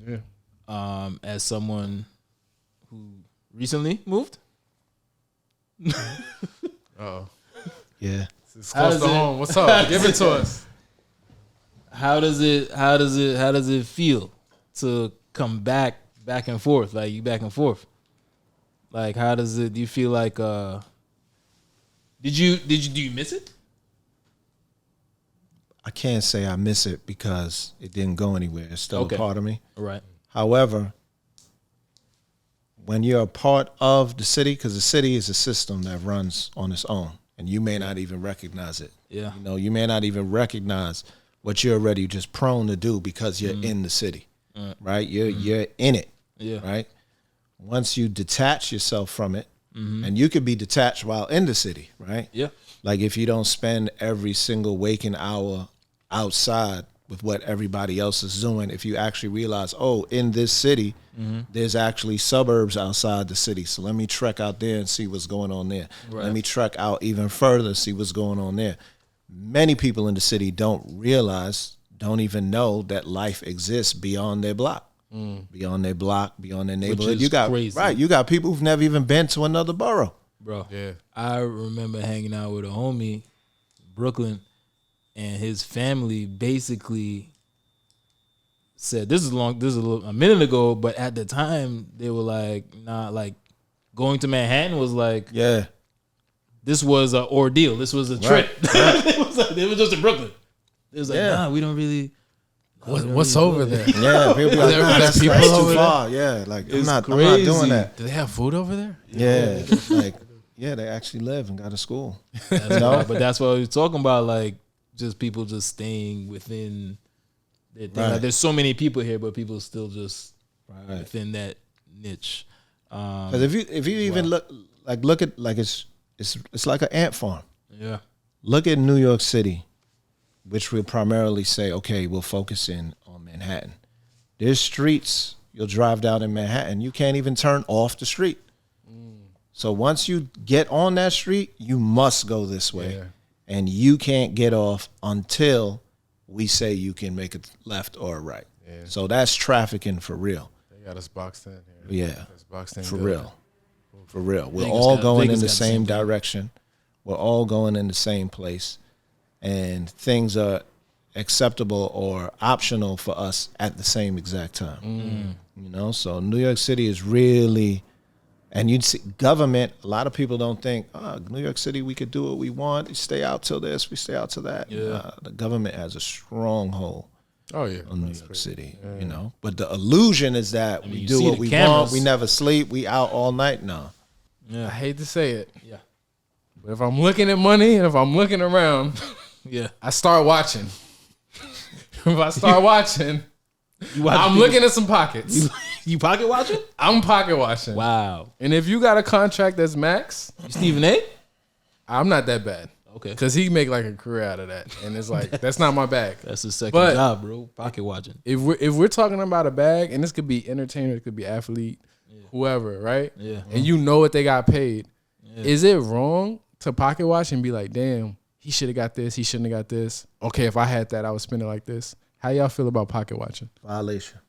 Yeah. As someone who recently moved. Oh. Yeah. It's close to home. What's up? Give it to us. How does it feel to come back and forth? Like you back and forth. Like how does it? Do you feel like? Do you miss it? I can't say I miss it because it didn't go anywhere. It's still a part of me. Right. However, when you're a part of the city, because the city is a system that runs on its own, and you may not even recognize it. Yeah. You may not even recognize what you're already just prone to do because you're in the city, right? You're in it, right? Once you detach yourself from it, and you could be detached while in the city, right? Yeah. Like if you don't spend every single waking hour outside with what everybody else is doing, if you actually realize, in this city, there's actually suburbs outside the city. So let me trek out there and see what's going on there. Right. Let me trek out even further, see what's going on there. Many people in the city don't even know that life exists beyond their block. Beyond their block, beyond their neighborhood. You got crazy. Right. You got people who've never even been to another borough. Bro. Yeah. I remember hanging out with a homie in Brooklyn, and his family basically said this is a minute ago, but at the time they were like, nah, like going to Manhattan was like, this was an ordeal. This was a trip. It was just in Brooklyn. It was like, nah, we don't really. What's over there? Yeah, people be like, that's too far. Yeah, like I'm not doing that. Do they have food over there? Yeah, like they actually live and got a school. But that's what we're talking about. Like just people just staying within their thing. Like, there's so many people here, but people still just within that niche. Because if you even look at it's like an ant farm. Yeah. Look at New York City, which we'll primarily say, okay, we'll focus in on Manhattan. There's streets you'll drive down in Manhattan, you can't even turn off the street. So once you get on that street, you must go this way. And you can't get off until we say you can make a left or a right. Yeah. So that's trafficking for real. They got us boxed in here. Yeah, boxed in for real. For real. We're all going in the same direction. We're all going in the same place. And things are acceptable or optional for us at the same exact time. So New York City is really, and you'd see government, a lot of people don't think, New York City, we could do what we want. We stay out till this, we stay out till that. Yeah. The government has a stronghold on New York City, But the illusion is that we do what we want, we never sleep, we out all night. No. Yeah. I hate to say it. Yeah. But if I'm looking at money and if I'm looking around, I start watching. If I start watching, I'm looking at some pockets. You pocket watching? I'm pocket watching. Wow. And if you got a contract that's max, Stephen A? I'm not that bad. Okay. Because he make like a career out of that. And it's like, that's not my bag. That's his second job, bro. Pocket watching. If we're talking about a bag, and this could be entertainer, it could be athlete, whoever, right? Yeah. And you know what they got paid. Yeah. Is it wrong to pocket watch and be like, damn, he should have got this, he shouldn't have got this? Okay, if I had that, I would spend it like this. How y'all feel about pocket watching? Violation.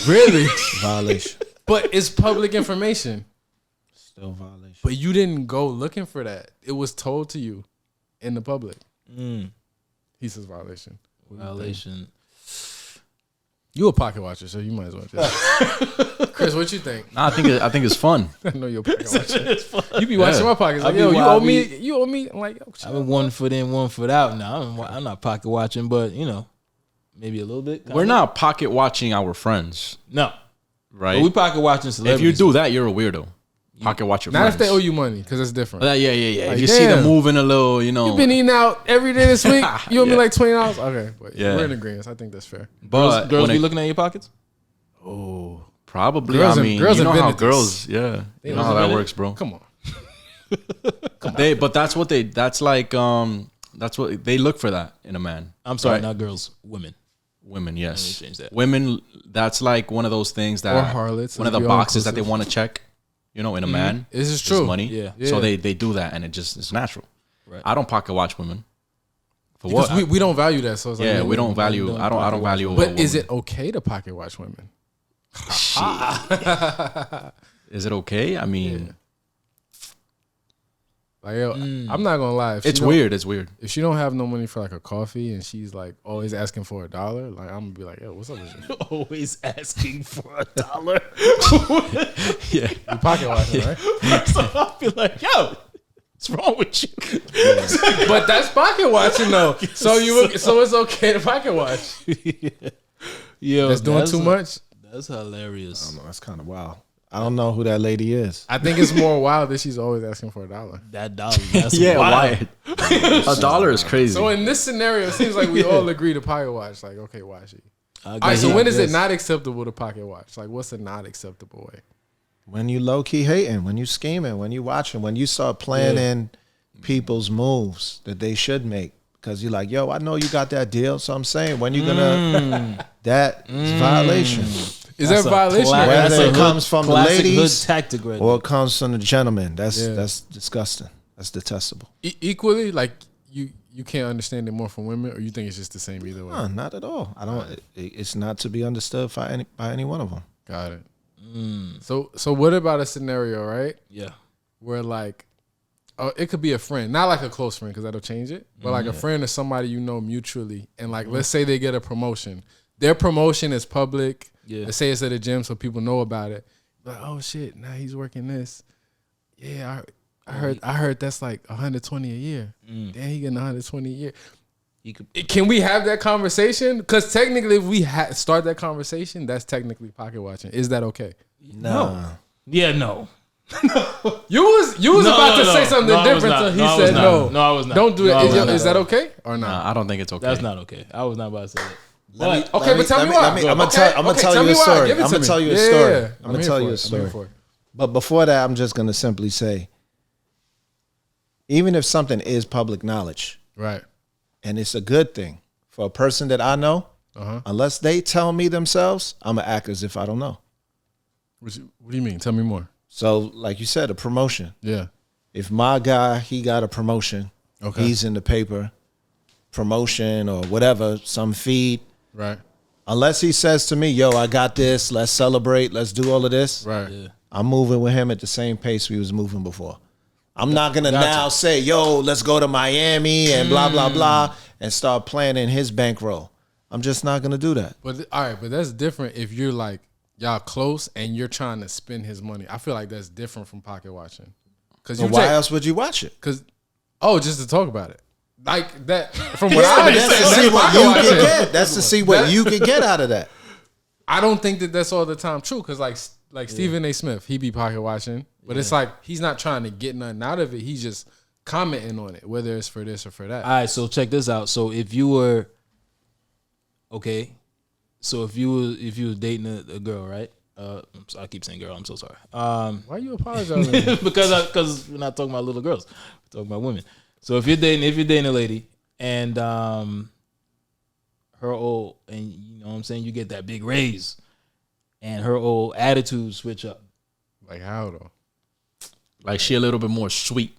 Really? Violation. But it's public information. Still violation. But you didn't go looking for that. It was told to you in the public. He says violation. Violation. You a pocket watcher, so you might as well just. Chris, what you think? Nah, I think it's fun. I know you're a pocket watcher. You be watching my pockets like, yo, you owe me. I'm like, oh, I've been 1 foot in, 1 foot out now. I'm not pocket watching, but maybe a little bit. We're not pocket watching our friends. No. Right? But we pocket watching If celebrities. you do that, you're a weirdo. Pocket watch your Not friends. if they owe you money, because it's different. Yeah. Like, If you see them moving a little, You've been eating out every day this week. You owe me like $20. Okay, but Yeah. we're in agreement. I think that's fair. But girls be looking at your pockets? Oh, probably. Girls I in- mean, girls you know how invented this. girls, yeah, you know how that works, bro. come on. But that's what that's like. That's what they look for that in a man. I'm sorry, Right. not girls, women. Women, yes. Let me change that. Women, that's like one of those things that Or harlots, one of let's the be all boxes that they inclusive. want to check. In a man, This is true. money. Yeah. So they do that, and it's natural. Right. I don't pocket watch women. For Because what? we don't value that. So it's like, Yeah, man, we don't value. don't I don't pocket value. watch a But is woman. it okay to pocket watch women? Is it okay? I mean, Like, yo, I'm not gonna lie. If it's she don't- weird. It's weird. If she don't have no money for like a coffee and she's like always asking for $1, like I'm gonna be like, yo, what's up with you? Always asking for $1. Yeah. You pocket watching, right? So I'll be like, yo, what's wrong with you? But that's pocket watching though. So it's okay to pocket watch. Yo, That's doing too much. That's hilarious. That's kind of wild. I don't know who that lady is. I think it's more wild that she's always asking for $1. That dollar. That's Yeah, wild. why? $1 is crazy. So in this scenario, it seems like we all agree to pocket watch. Like, okay, why she? I All right, so guess- when is it not acceptable to pocket watch? Like, what's a not acceptable way? When you low key hating, when you scheming, when you watching, when you start planning people's moves that they should make. Because you're like, yo, I know you got that deal. So I'm saying, when you gonna, that is violation. Is That's that a violation? cla- Whether that's a it comes from the classic ladies hood tactic right or there. it comes from the gentleman. That's Yeah. that's disgusting. That's detestable. Equally, like you can't understand it more from women, or you think it's just the same either way? No, not at all. I don't. It's not to be understood by any one of them. Got it. So what about a scenario, right? Yeah. Where like, it could be a friend, not like a close friend because that'll change it, but like a friend or somebody you know mutually, and like let's say they get a promotion, their promotion is public. Yeah. Let's say it's at a gym so people know about it. Like, oh shit, now he's working this. Yeah, I heard that's like 120 a year. Damn, he getting 120 a year. He could, Can we have that conversation? Because technically, if we start that conversation, that's technically pocket watching. Is that okay? No. yeah, no. You was No, about no, to say no. something No, I was different. not. So he No, I was said not. no. No, I was not. Don't do No, it. I was not. Is that okay or not? Nah, I don't think it's okay. That's not okay. I was not about to say that. Let Okay, but tell me why. I'm gonna Okay, tell okay, you tell a me why. story. Give it I'm to gonna me. tell you a Yeah, story. yeah. I'm I'm gonna here tell for you it. a I'm story. here for it. But before that, I'm just gonna simply say, even if something is public knowledge Right. and it's a good thing for a person that I know, unless they tell me themselves, I'm gonna act as if I don't know. What do you mean? Tell me more. So, like you said, a promotion. Yeah. If my guy, he got a promotion, Okay. he's in the paper, promotion or whatever, some feed. Right. Unless he says to me, yo, I got this, let's celebrate, let's do all of this. Right. Yeah. I'm moving with him at the same pace we was moving before. I'm not gonna now say, yo, let's go to Miami and blah, blah, blah, and start planning his bankroll. I'm just not gonna do that. But all right, but that's different if you're like y'all close and you're trying to spend his money. I feel like that's different from pocket watching. Cause So why else would you watch it? Cause just to talk about it. Like that from what Yeah, I but that's to understand. see what That's you pocket can watching. get. That's to see what you can get out of that. I don't think that that's all the time true. Cause like Stephen A. Smith, he be pocket watching, but it's like he's not trying to get nothing out of it. He's just commenting on it, whether it's for this or for that. All right, so check this out. So if you were so if you were dating a girl, right? I keep saying girl. I'm so sorry. Why you apologizing? because we're not talking about little girls. We're talking about women. So if you're dating a lady and her old, and you know what I'm saying, you get that big raise, and her old attitude switch up. Like how though? Like she a little bit more sweet,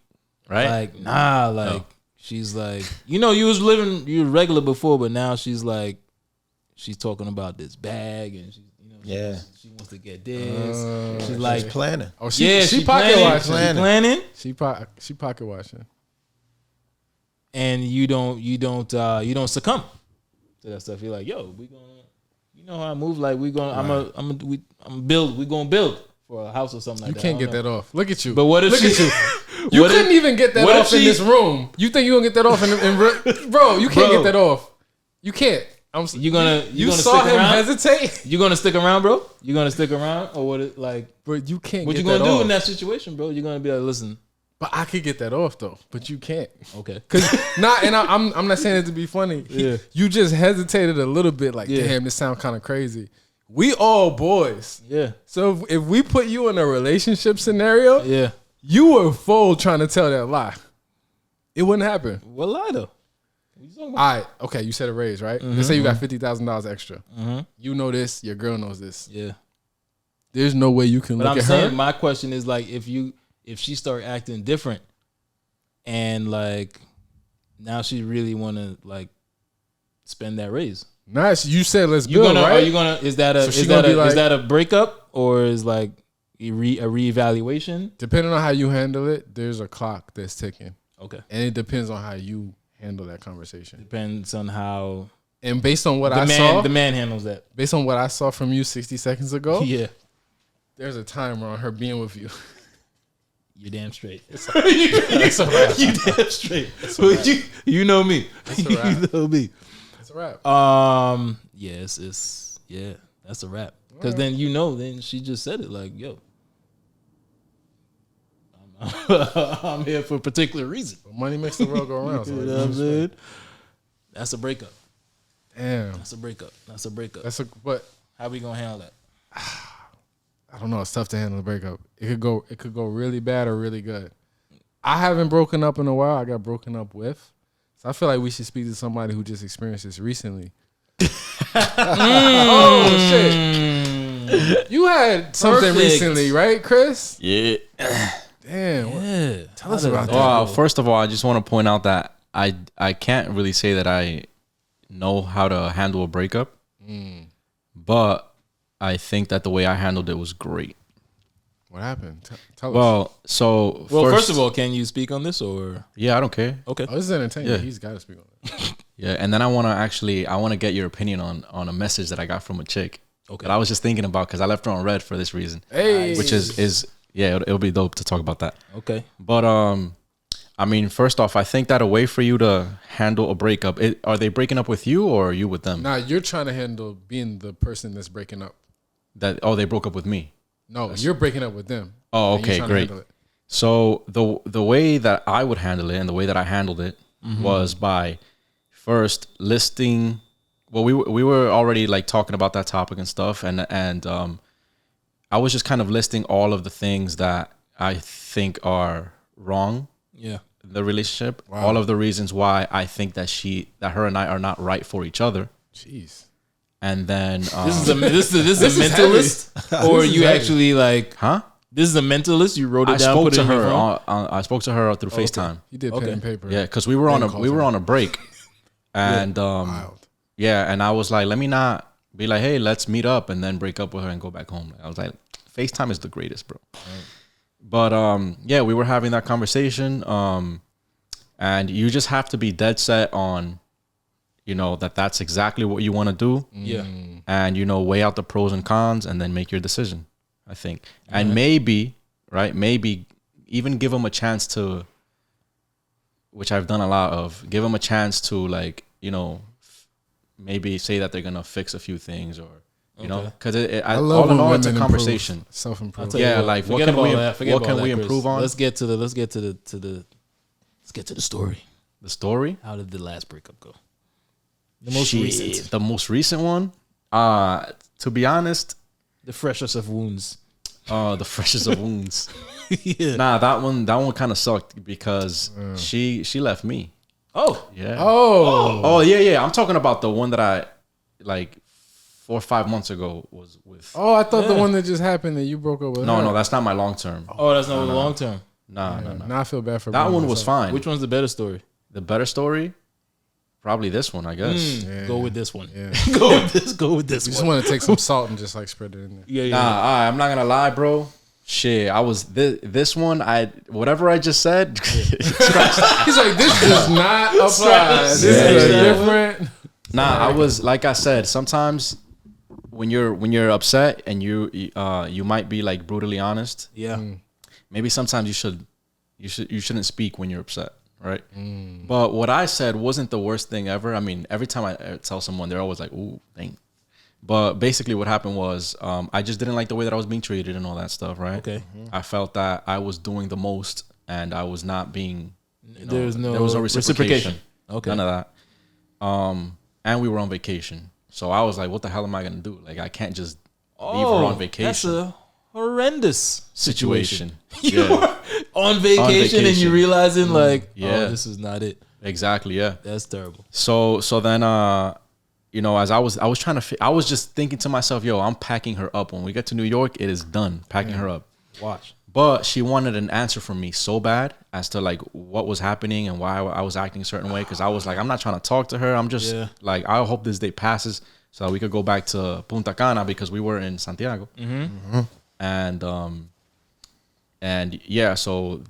right? Like nah, like she's like, you were regular before, but now she's like, she's talking about this bag and she's, she wants to get this. She's like planning. Oh, she pocket watching. She pocket watching. And you don't succumb to that stuff. You're like, yo, we gonna, you know how I move. Like we gonna, we gonna build for a house or something like that. You can't get that off. Look at you. But what if Look she? At you. You couldn't even get that off in this room. You think you gonna get that off bro? You can't get that off. You can't. You gonna saw stick him around? hesitate. You gonna stick around, bro? You gonna stick around, or what? But you can't. What get you gonna that do off. in that situation, bro? You're gonna be like, listen. But I could get that off though. But you can't. Okay. Cause I'm not saying it to be funny. Yeah. You just hesitated a little bit. Like, damn, this sounds kind of crazy. We all boys. Yeah. So if we put you in a relationship scenario, yeah, you were full trying to tell that lie. It wouldn't happen. What lie though? All right. Okay. You said a raise, right? Let's say you got $50,000 extra. You know this. Your girl knows this. Yeah. There's no way you can look at her. My question is like, if she start acting different, and like now she really want to like spend that raise. Nice. You said let's build, right? Are you gonna? Is that a breakup or is like a reevaluation? Depending on how you handle it, there's a clock that's ticking. Okay. And it depends on how you handle that conversation. Depends on how. And based on what the man handles that. Based on what I saw from you 60 seconds ago, yeah, there's a timer on her being with you. You're damn straight. That's a wrap. You damn straight. You know me. That's a wrap. You know me. That's a wrap. Yeah, that's a wrap. Because then then she just said it like, yo, I'm here for a particular reason. Money makes the world go around. So you know what I'm saying? That's a breakup. Damn. That's a breakup. But how we gonna handle that? I don't know. It's tough to handle a breakup. It could go really bad or really good. I haven't broken up in a while. I got broken up with. So I feel like we should speak to somebody who just experienced this recently. Oh shit! You had something recently, right, Chris? Yeah. Damn. Yeah. Tell us about that. Well, first of all, I just want to point out that I can't really say that I know how to handle a breakup, but I think that the way I handled it was great. What happened? Tell us. Well, first of all, can you speak on this or? Yeah, I don't care. Okay. Oh, this is entertaining. Yeah. He's got to speak on it. Yeah, and then I want to get your opinion on a message that I got from a chick. Okay. That I was just thinking about because I left her on red for this reason. Hey. Which is it'll be dope to talk about that. Okay. But I mean, first off, I think that a way for you to handle a breakup, are they breaking up with you or are you with them? Nah, you're trying to handle being the person that's breaking up. They broke up with me. No, you're breaking up with them. Oh, okay, great. So the way that I would handle it and the way that I handled it was by first listing. Well, we were already like talking about that topic and stuff, and I was just kind of listing all of the things that I think are wrong. Yeah. In the relationship, all of the reasons why I think that her and I are not right for each other. Jeez. And then this is a mental list, or you actually like? Huh? This is a mental list. You wrote it I down. spoke Put it to in your her. phone? I spoke to her through FaceTime. You did pen and paper. Yeah, because we were on a break, and yeah, and I was like, let me not be like, hey, let's meet up and then break up with her and go back home. I was like, FaceTime is the greatest, bro. Right. But yeah, we were having that conversation, and you just have to be dead set on, that's exactly what you want to do. Yeah. And, weigh out the pros and cons and then make your decision, I think. And maybe even give them a chance to, which I've done a lot of, give them a chance to like, maybe say that they're going to fix a few things or, because all in all, it's a conversation. Self-improvement. Yeah, like what can we improve on? Let's get to the story. The story? How did the last breakup go? The most recent. The most recent one? To be honest, the freshest of wounds. The freshest of wounds. Yeah. Nah, that one kind of sucked because she left me. Oh. Yeah. Oh, yeah. I'm talking about the one that I like 4 or 5 months ago was with. Oh, I thought the one that just happened that you broke up with. No, her. no, that's not my long term. Oh, that's not long term. Nah, no. Now I feel bad for That bringing one was myself. fine. Which one's the better story? The better story, probably this one, I guess. Go with this one. Yeah. Go with this You one. just want to take some salt and just like spread it in there. Yeah, yeah. Nah, I'm not gonna lie, bro. Shit, I was this one. Whatever I just said. He's like, this does not apply. This is a different. Nah, I was like I said. Sometimes when you're upset and you might be like brutally honest. Yeah. Maybe sometimes you shouldn't speak when you're upset, right? But what I said wasn't the worst thing ever. I mean, every time I tell someone, they're always like, "Ooh, dang." But basically, what happened was I just didn't like the way that I was being treated and all that stuff, right? Okay. I felt that I was doing the most and I was not being. There was no reciprocation. Okay. None of that. And we were on vacation, so I was like, "What the hell am I gonna do? Like, I can't just leave her on vacation." That's a horrendous situation. You Yeah, are on vacation and you realizing like, Yeah. oh, this is not it. exactly. Yeah. That's terrible. So then, as I was trying to, I was just thinking to myself, yo, I'm packing her up. When we get to New York, it is done. Packing her up. Watch. But she wanted an answer from me so bad as to like what was happening and why I was acting a certain way. Because I was like, I'm not trying to talk to her. I'm just like, I hope this day passes so that we could go back to Punta Cana because we were in Santiago. And yeah, so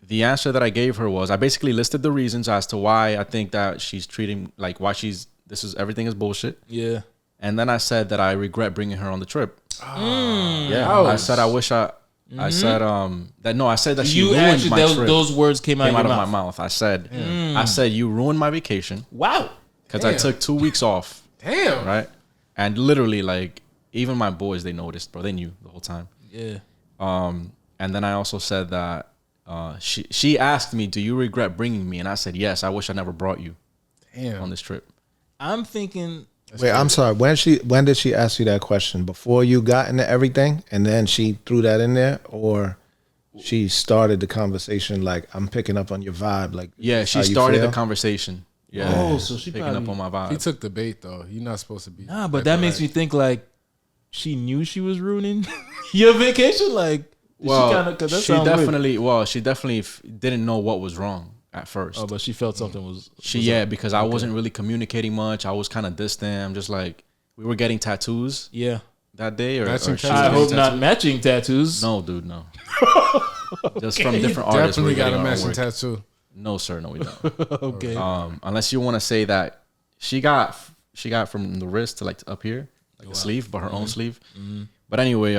the answer that I gave her was I basically listed the reasons as to why I think that she's treating like why everything is bullshit. Yeah. And then I said that I regret bringing her on the trip. Yeah, ouch. I said I wish I said I said that she You ruined actually my trip. those words came out of my mouth. mouth. I said you ruined my vacation Wow. because I took 2 weeks off, Damn. right? And literally, like, even my boys, they noticed, bro. They knew the whole time. Yeah. And then I also said that she asked me, "Do you regret bringing me?" And I said, "Yes. I wish I never brought you Damn. on this trip." I'm thinking Wait, I'm sorry. When did she ask you that question? Before you got into everything, and then she threw that in there, or she started the conversation like, "I'm picking up on your vibe." Like, Yeah, she how you started feel? the conversation. Yeah. Oh, so she picking up probably- on my He vibe. took the bait though. You're not supposed to be. nah, but that makes me think like she knew she was ruining your vacation. Like, Well, that she sounds weird. definitely didn't know what was wrong at first. Oh, but she felt something was. Because I wasn't really communicating much. I was kind of distant. I'm just like, we were getting tattoos Yeah. that day, or Matching she tattoos? was I getting hope not tattoos. matching tattoos. No, dude, no. Just from different artists. Definitely we're got getting a our matching work. tattoo. No, sir, no, we don't. Okay. Unless you want to say that she got from the wrist to like up here, like a sleeve, but her own sleeve. But anyway,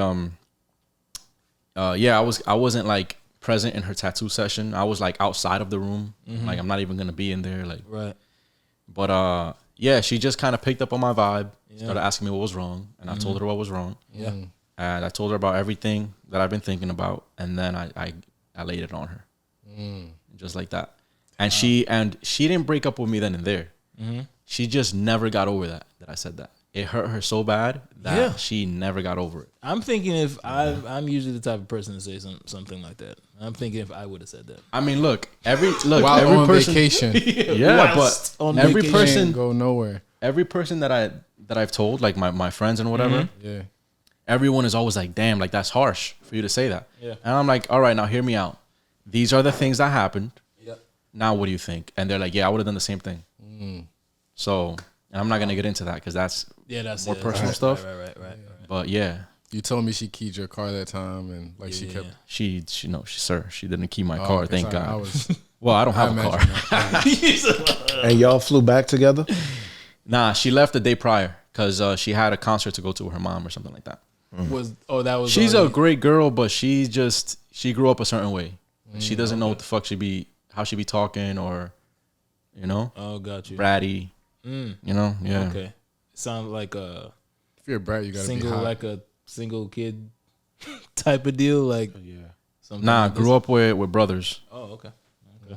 I wasn't like present in her tattoo session. I was like outside of the room. Like I'm not even gonna be in there. Like, Right. but she just kind of picked up on my vibe. Started asking me what was wrong, and I told her what was wrong. Yeah. And I told her about everything that I've been thinking about, and then I laid it on her, just like that. And she didn't break up with me then and there. She just never got over that I said that. It hurt her so bad that she never got over it. I'm thinking if I'm usually the type of person to say something like that. I'm thinking if I would have said that. I mean, every While on person, vacation, yeah, Whilst but on every vacation. person, can't go nowhere. every person that I've told, like my friends and whatever, Yeah. everyone is always like, damn, like that's harsh for you to say that. Yeah. And I'm like, all right, now hear me out. These are the things that happened. Yep. Now what do you think? And they're like, yeah, I would have done the same thing. So, and I'm not gonna get into that because that's That's more it. personal Right, stuff. Right. But yeah, You told me she keyed your car that time, and like she kept. she didn't keep my car. okay, Thank sorry, God. I was. Well, I don't I have a car. imagine that. And y'all flew back together. Nah, she left the day prior because she had a concert to go to with her mom or something like that. That was. She's a already- great girl, but she grew up a certain way. She doesn't know what the fuck how she be talking or, Oh, got you. bratty. Yeah. Okay. Sounds like a If you're a brat, you gotta be single, hot. like a single kid type of deal. Like something Nah, like this. grew up with brothers. Oh, okay.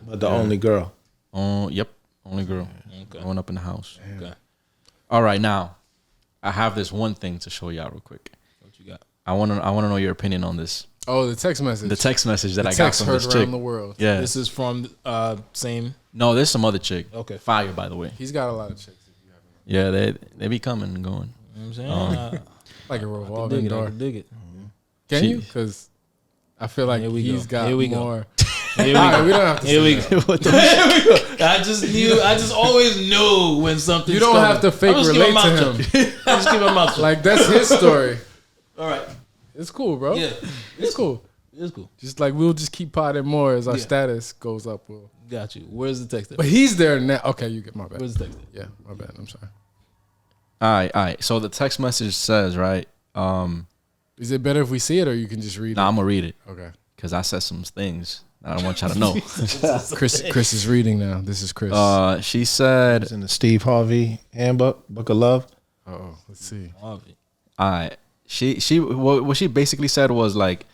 But the only girl. Yep, only girl. Okay. Growing up in the house. Okay. All right, now I have this one thing to show y'all real quick. What you got? I want to know your opinion on this. Oh, the text message. The text message that The I got text from heard this around chick. the world. Yeah. This is from same. No, there's some other chick. Okay. Fire, by the way. He's got a lot of chicks. Yeah, they be coming and going. You know what I'm saying? Like a I revolving dig it. I door. can dig it. Can you? Because I feel like Here we he's go. got Here we go. more. Here we All right, go. we don't have to. Here we say go. that. Here we go. I just always know when something. You don't have to fake relate to him. I just keep my mouth shut. Like that's his story. All right. It's cool, bro. Yeah. It's cool. It's cool. Just like we'll just keep potting more as our Yeah. status goes up. Will. Got you. Where's the text? But he's there now. Okay, you get my bad. Where's the text? Yeah, my bad. I'm sorry. All right. So the text message says, right? Is it better if we see it or you can just read Nah, it? I'm gonna read it Okay. because I said some things that I don't want y'all to know. Chris is reading now. This is Chris. She said, It's in the Steve Harvey handbook, Book of Love. Oh, let's see. all right. What she basically said was like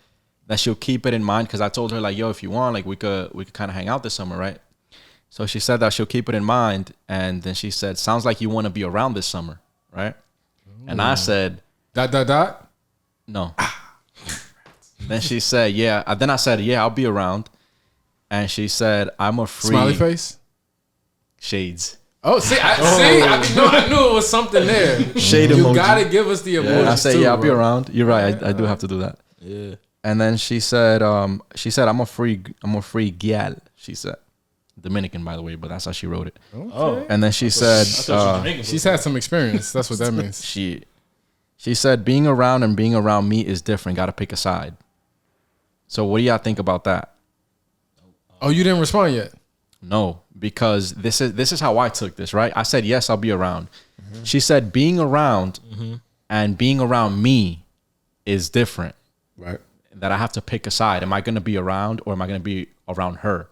that she'll keep it in mind because I told her like, yo, if you want, like we could kind of hang out this summer, right? So she said that she'll keep it in mind, and then she said, sounds like you want to be around this summer, right? And I said, ... No. Then she said, yeah. Then I said, yeah, I'll be around. And she said, I'm a free Smiley face. shades. Oh, see, I knew it was something there. Shade You emoji. gotta give us the emojis. And I said, too, yeah, I'll be bro. around. You're right. I do have to do that. Yeah. And then she said, I'm a free gal. She said, Dominican, by the way, but that's how she wrote it. Oh. And then she said, She's had some experience. That's what that means. she said, being around and being around me is different. Got to pick a side. So what do y'all think about that? Oh, you didn't respond yet. No, because this is how I took this, right? I said, yes, I'll be around. Mm-hmm. She said, being around and being around me is different. Right. That I have to pick a side. Am I going to be around or am I going to be around her?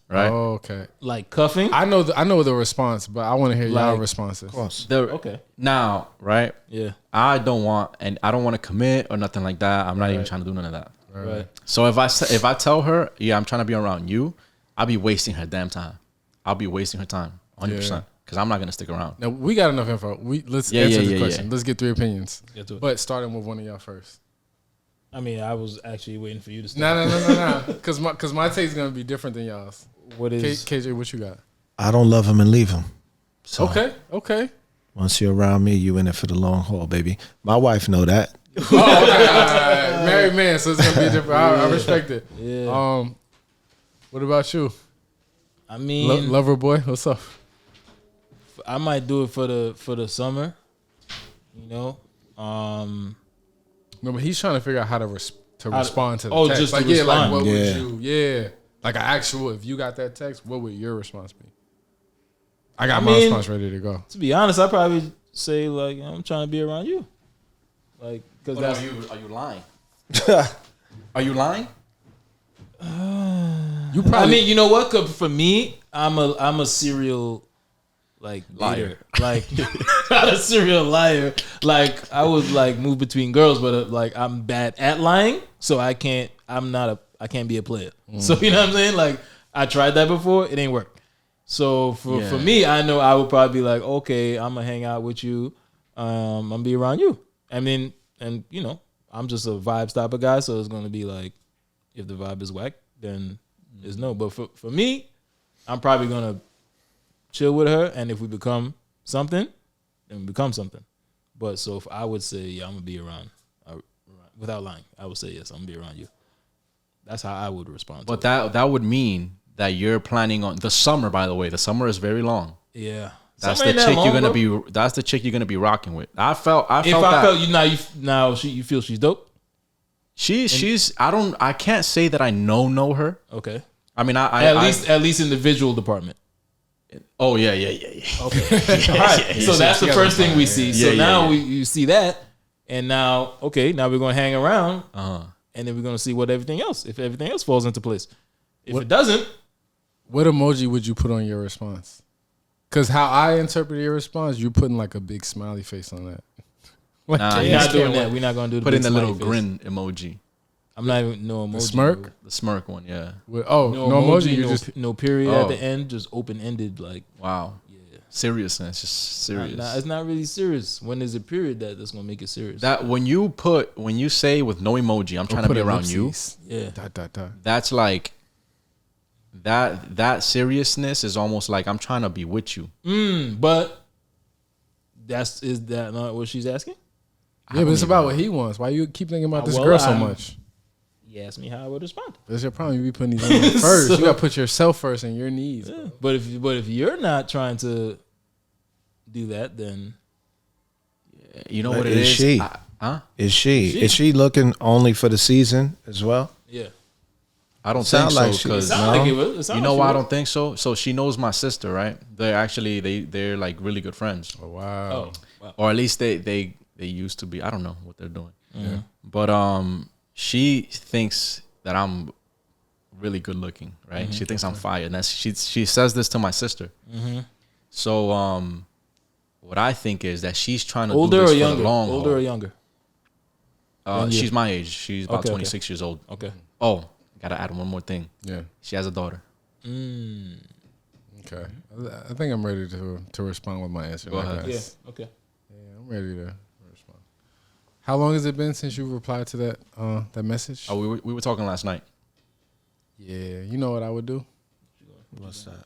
Right? Oh, okay. Like cuffing? I know the response, but I want to hear y'all Like- responses. Of course. Okay. Now, right? Yeah. I don't want to commit or nothing like that. I'm not even trying to do none of that. Right. So if I tell her, yeah, I'm trying to be around you, I'll be wasting her damn time. I'll be wasting her time, 100%, because I'm not gonna stick around. Now we got enough info. Let's Yeah, answer yeah, the yeah, question. yeah. Let's get 3 opinions. Get to it. But starting with one of y'all first. I mean, I was actually waiting for you to start. No. Because my taste is gonna be different than y'all's. What is? KJ, what you got? I don't love him and leave him. So Okay. once you're around me, you in it for the long haul, baby. My wife know that. Oh, okay. All right. Married man, so it's gonna be different. I respect it. Yeah. What about you, I mean, lover boy? What's up? I might do it for the summer. You know. No, but he's trying to figure out how to respond to the oh, text. just like to yeah, respond. like what Yeah. would you? Like an actual. If you got that text, what would your response be? I got my response ready to go. To be honest, I'd probably say like I'm trying to be around you. Like, because that's Are you lying? Are you lying? You probably. I mean, you know what? 'Cause for me, I'm a serial like Liar. dater. Like not a serial liar. Like I would like move between girls, but like I'm bad at lying, so I can't be a player. So you know what I'm saying? Like I tried that before, it ain't work. So for me, I know I would probably be like, okay, I'm gonna hang out with you. I'm gonna be around you. I mean, and you know, I'm just a vibes type of guy, so it's gonna be like, if the vibe is whack, then it's no. But for me, I'm probably gonna chill with her, and if we become something, then we become something. But so if I would say, yeah, I'm gonna be around, without lying, I would say yes, I'm gonna be around you. That's how I would respond. But to that would mean that you're planning on the summer. By the way, the summer is very long. it. Yeah, That's Summer the ain't that chick long, you're gonna bro. be. That's the chick you're gonna be rocking with. I felt If that. I felt you feel she's dope. She's. I can't say that I know her. Okay, I mean, at least in the visual department. Oh yeah. Okay, all right. So that's the first thing we see. So Yeah, now yeah. you see that, and now now we're gonna hang around, Uh-huh. and then we're gonna see what everything else. If everything else falls into place, if it doesn't, What emoji would you put on your response? Because how I interpret your response, you're putting like a big smiley face on that. Like, Nah, we're yeah, not doing that. We're not gonna do the Put in big the little smiley face. grin emoji, I'm not even no emoji. smirk? the smirk one. Yeah. no No, emoji. You no, just no period Oh. at the end, just open ended. Like Wow. yeah, Seriousness, just serious. it's not really serious. When there's a period that's gonna make it serious. That when you say with no emoji, I'm trying to put be a around you. ellipses. yeah, That's like that seriousness is almost like I'm trying to be with you. but Is that not what she's asking? Yeah, but it's about what he wants. Why you keep thinking about this Well, girl so much? You asked me how I would respond. That's your problem. You be putting these women first. You gotta put yourself first and your needs. Yeah. But if you're not trying to do that, then You know But what it is? she? Huh? Is she looking only for the season as well? yeah. I don't Sound think like so she- because Sound like it was- it sound you like know she why I was. don't think so. So she knows my sister, right? They're actually they're like really good friends, Oh, wow. Oh, wow. or at least they used to be. I don't know what they're doing, but she thinks that I'm really good looking, right? She thinks I'm fire, and she says this to my sister. So what I think is that she's trying to Older do or this for younger? the long Older or haul. younger? than you? She's my age. She's about Okay, okay. 26 years old. Okay. Oh, gotta add one more thing. Yeah. She has a daughter. Okay. I think I'm ready to respond with my answer. Go now, ahead. guys. Yeah. Okay. Yeah, I'm ready to respond. How long has it been since you replied to that message? Oh, we were talking last night. Yeah. You know what I would do? What's that?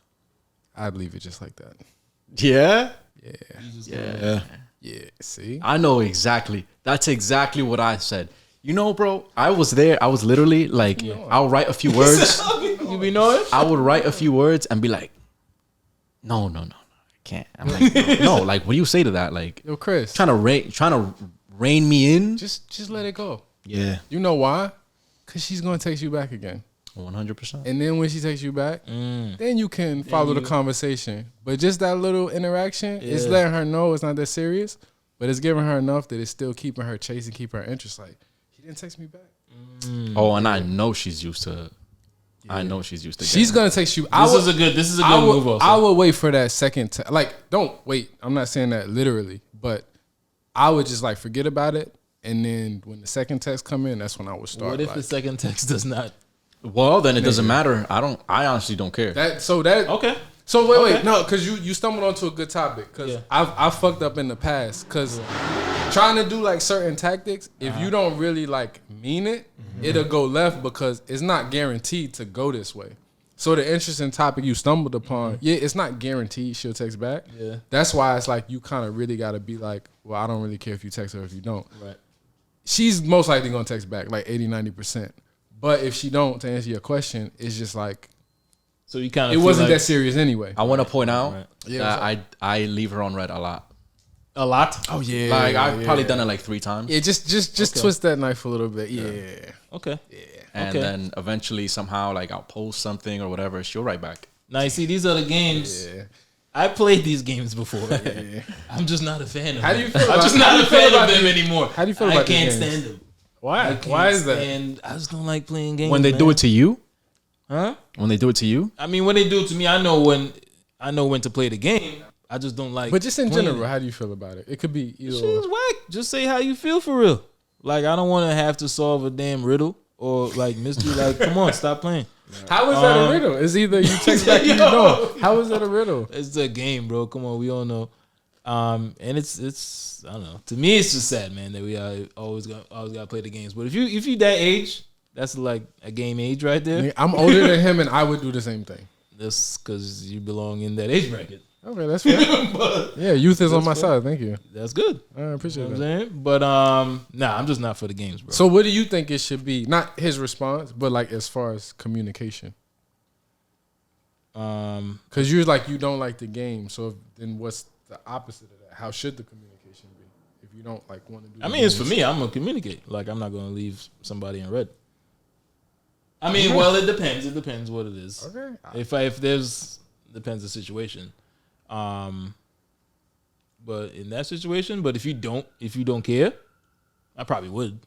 I'd leave it just like that. Yeah. Yeah. Yeah. Yeah. See? I know exactly. That's exactly what I said. You know, bro, I was there. I was literally like, I'll write a few words. You be knowing? I would write a few words and be like, no, I can't. I'm like, no, like, what do you say to that? Like, Yo, Chris. trying to rein me in. Just let it go. Yeah. You know why? Because she's going to text you back again. 100%. And then when she takes you back, then you can follow the conversation. But just that little interaction is Yeah. letting her know it's not that serious, but it's giving her enough that it's still keeping her chasing, keeping her interest. Like, he didn't text me back. Oh, and I know she's used to. I know she's used to. She's going to text you. This is a good move also. I would wait for that second. Like, don't wait. I'm not saying that literally, but I would just like forget about it. And then when the second text come in, that's when I would start. What if like, the second text does not? Well, then it doesn't matter. I honestly don't care. Okay. So wait, Okay. no, because you stumbled onto a good topic. Because Yeah. I've fucked up in the past. Because trying to do like certain tactics, if you don't really like mean it, it'll go left because it's not guaranteed to go this way. So the interesting topic you stumbled upon, yeah, it's not guaranteed she'll text back. Yeah. That's why it's like you kind of really got to be like, well, I don't really care if you text her if you don't. Right. She's most likely gonna text back like 80, 90%. But if she don't, to answer your question, it's just like So you kind it of wasn't that serious anyway. I want to point out Right. Yeah, that I leave her on red a lot. a lot. Oh yeah, Like I've probably done it like 3 times. Yeah, just Okay. twist that knife a little bit. Yeah. Okay. And Okay. then eventually somehow like I'll post something or whatever, she'll write back. Now you see, these are the games. Yeah. I played these games before. I'm just not a fan of How them. do you feel I'm about- just how not do a you feel fan about of them these- anymore. how do you feel I about these can't games? stand them. I Why? can't Why is that? stand- I just don't like playing games. When they do man. it to you, huh? when they do it to you, I mean, when they do it to me, I know when to play the game. I just don't like. But just in playing general, it. how do you feel about it? It could be either. Shit is whack. Just say how you feel for real. Like I don't want to have to solve a damn riddle or like mystery. Like, come on, stop playing. How is that a riddle? It's either you text back or you don't. How is that a riddle? It's a game, bro. Come on, we all know. And it's I don't know. To me, it's just sad, man, that we always got to play the games. But if you that age, that's like a game age right there. I'm older than him, and I would do the same thing. That's because you belong in that age bracket. Okay, that's fair. Yeah, youth is on my side. Thank you. That's good. I appreciate You know what that. I'm saying? But nah, I'm just not for the games, bro. So, what do you think it should be? Not his response, but like as far as communication. Because you're like you don't like the game. So then, what's the opposite of that? How should the communication be if you don't like want to do? I mean, it's for me. I'm gonna communicate. Like I'm not gonna leave somebody in red. I mean, well, it depends. It depends what it is. Okay. If there's depends the situation. But in that situation, but if you don't care, I probably would.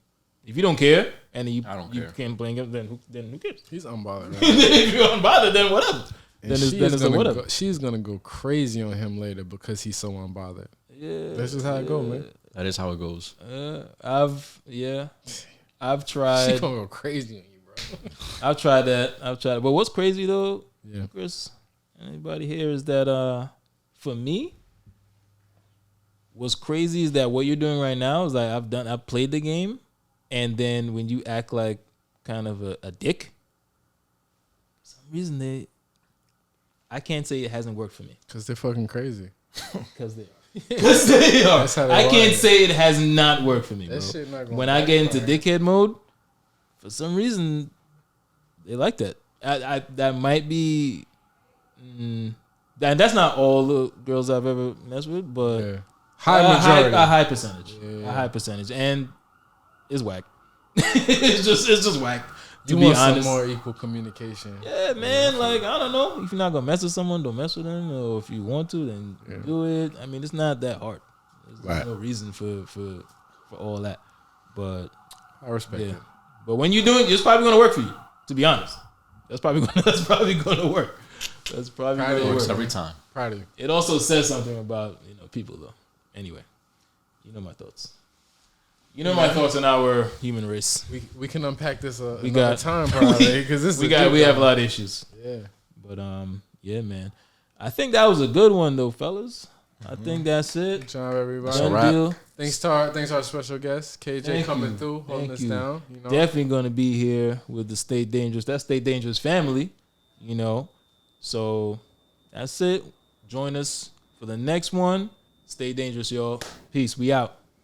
If you don't care and you I don't you care. can't play him, then who cares? He's unbothered. Right? If you're unbothered, then whatever. And Then it's a whatever. she's gonna go crazy on him later because he's so unbothered. Yeah, That's just how it go, man. that is how it goes. I've She tried. gonna go crazy on you, bro. I've tried that. But what's crazy though, Yeah. Chris, anybody here is that for me, what's crazy is that what you're doing right now is like I've played the game, and then when you act like kind of a dick, for some reason I can't say it hasn't worked for me Because they're fucking crazy. because they are 'Cause they are. That's how they I can't are. say it has not worked for me, bro. That shit not gonna When I get into backfire. dickhead mode, for some reason, they like that. I that might be, and that's not all the girls I've ever messed with, but Yeah. High majority. a high percentage, a high percentage, and it's whack. it's just whack. To You be want honest, some more equal communication. yeah, man. Like I don't know. If you're not gonna mess with someone, don't mess with them. Or if you want to, then do it. I mean, it's not that hard. There's Right. no reason for all that. But I respect yeah. it. But when you do it, it's probably gonna work for you. To be honest, that's probably gonna work. That's probably Probably gonna Works work. every time. Proud of you. It also says something about people though. Anyway, you know my thoughts. You know my thoughts on our human race. We can unpack this We another got- time probably because this is We have a lot of issues. Yeah. But yeah, man. I think that was a good one though, fellas. I think that's it. Good job, everybody. Done wrap. deal. Thanks to our special guest, KJ, Thank coming you. through, holding Thank us you. down. You know, Definitely gonna be here with the Stay Dangerous. That Stay Dangerous family, So that's it. Join us for the next one. Stay dangerous, y'all. Peace. We out.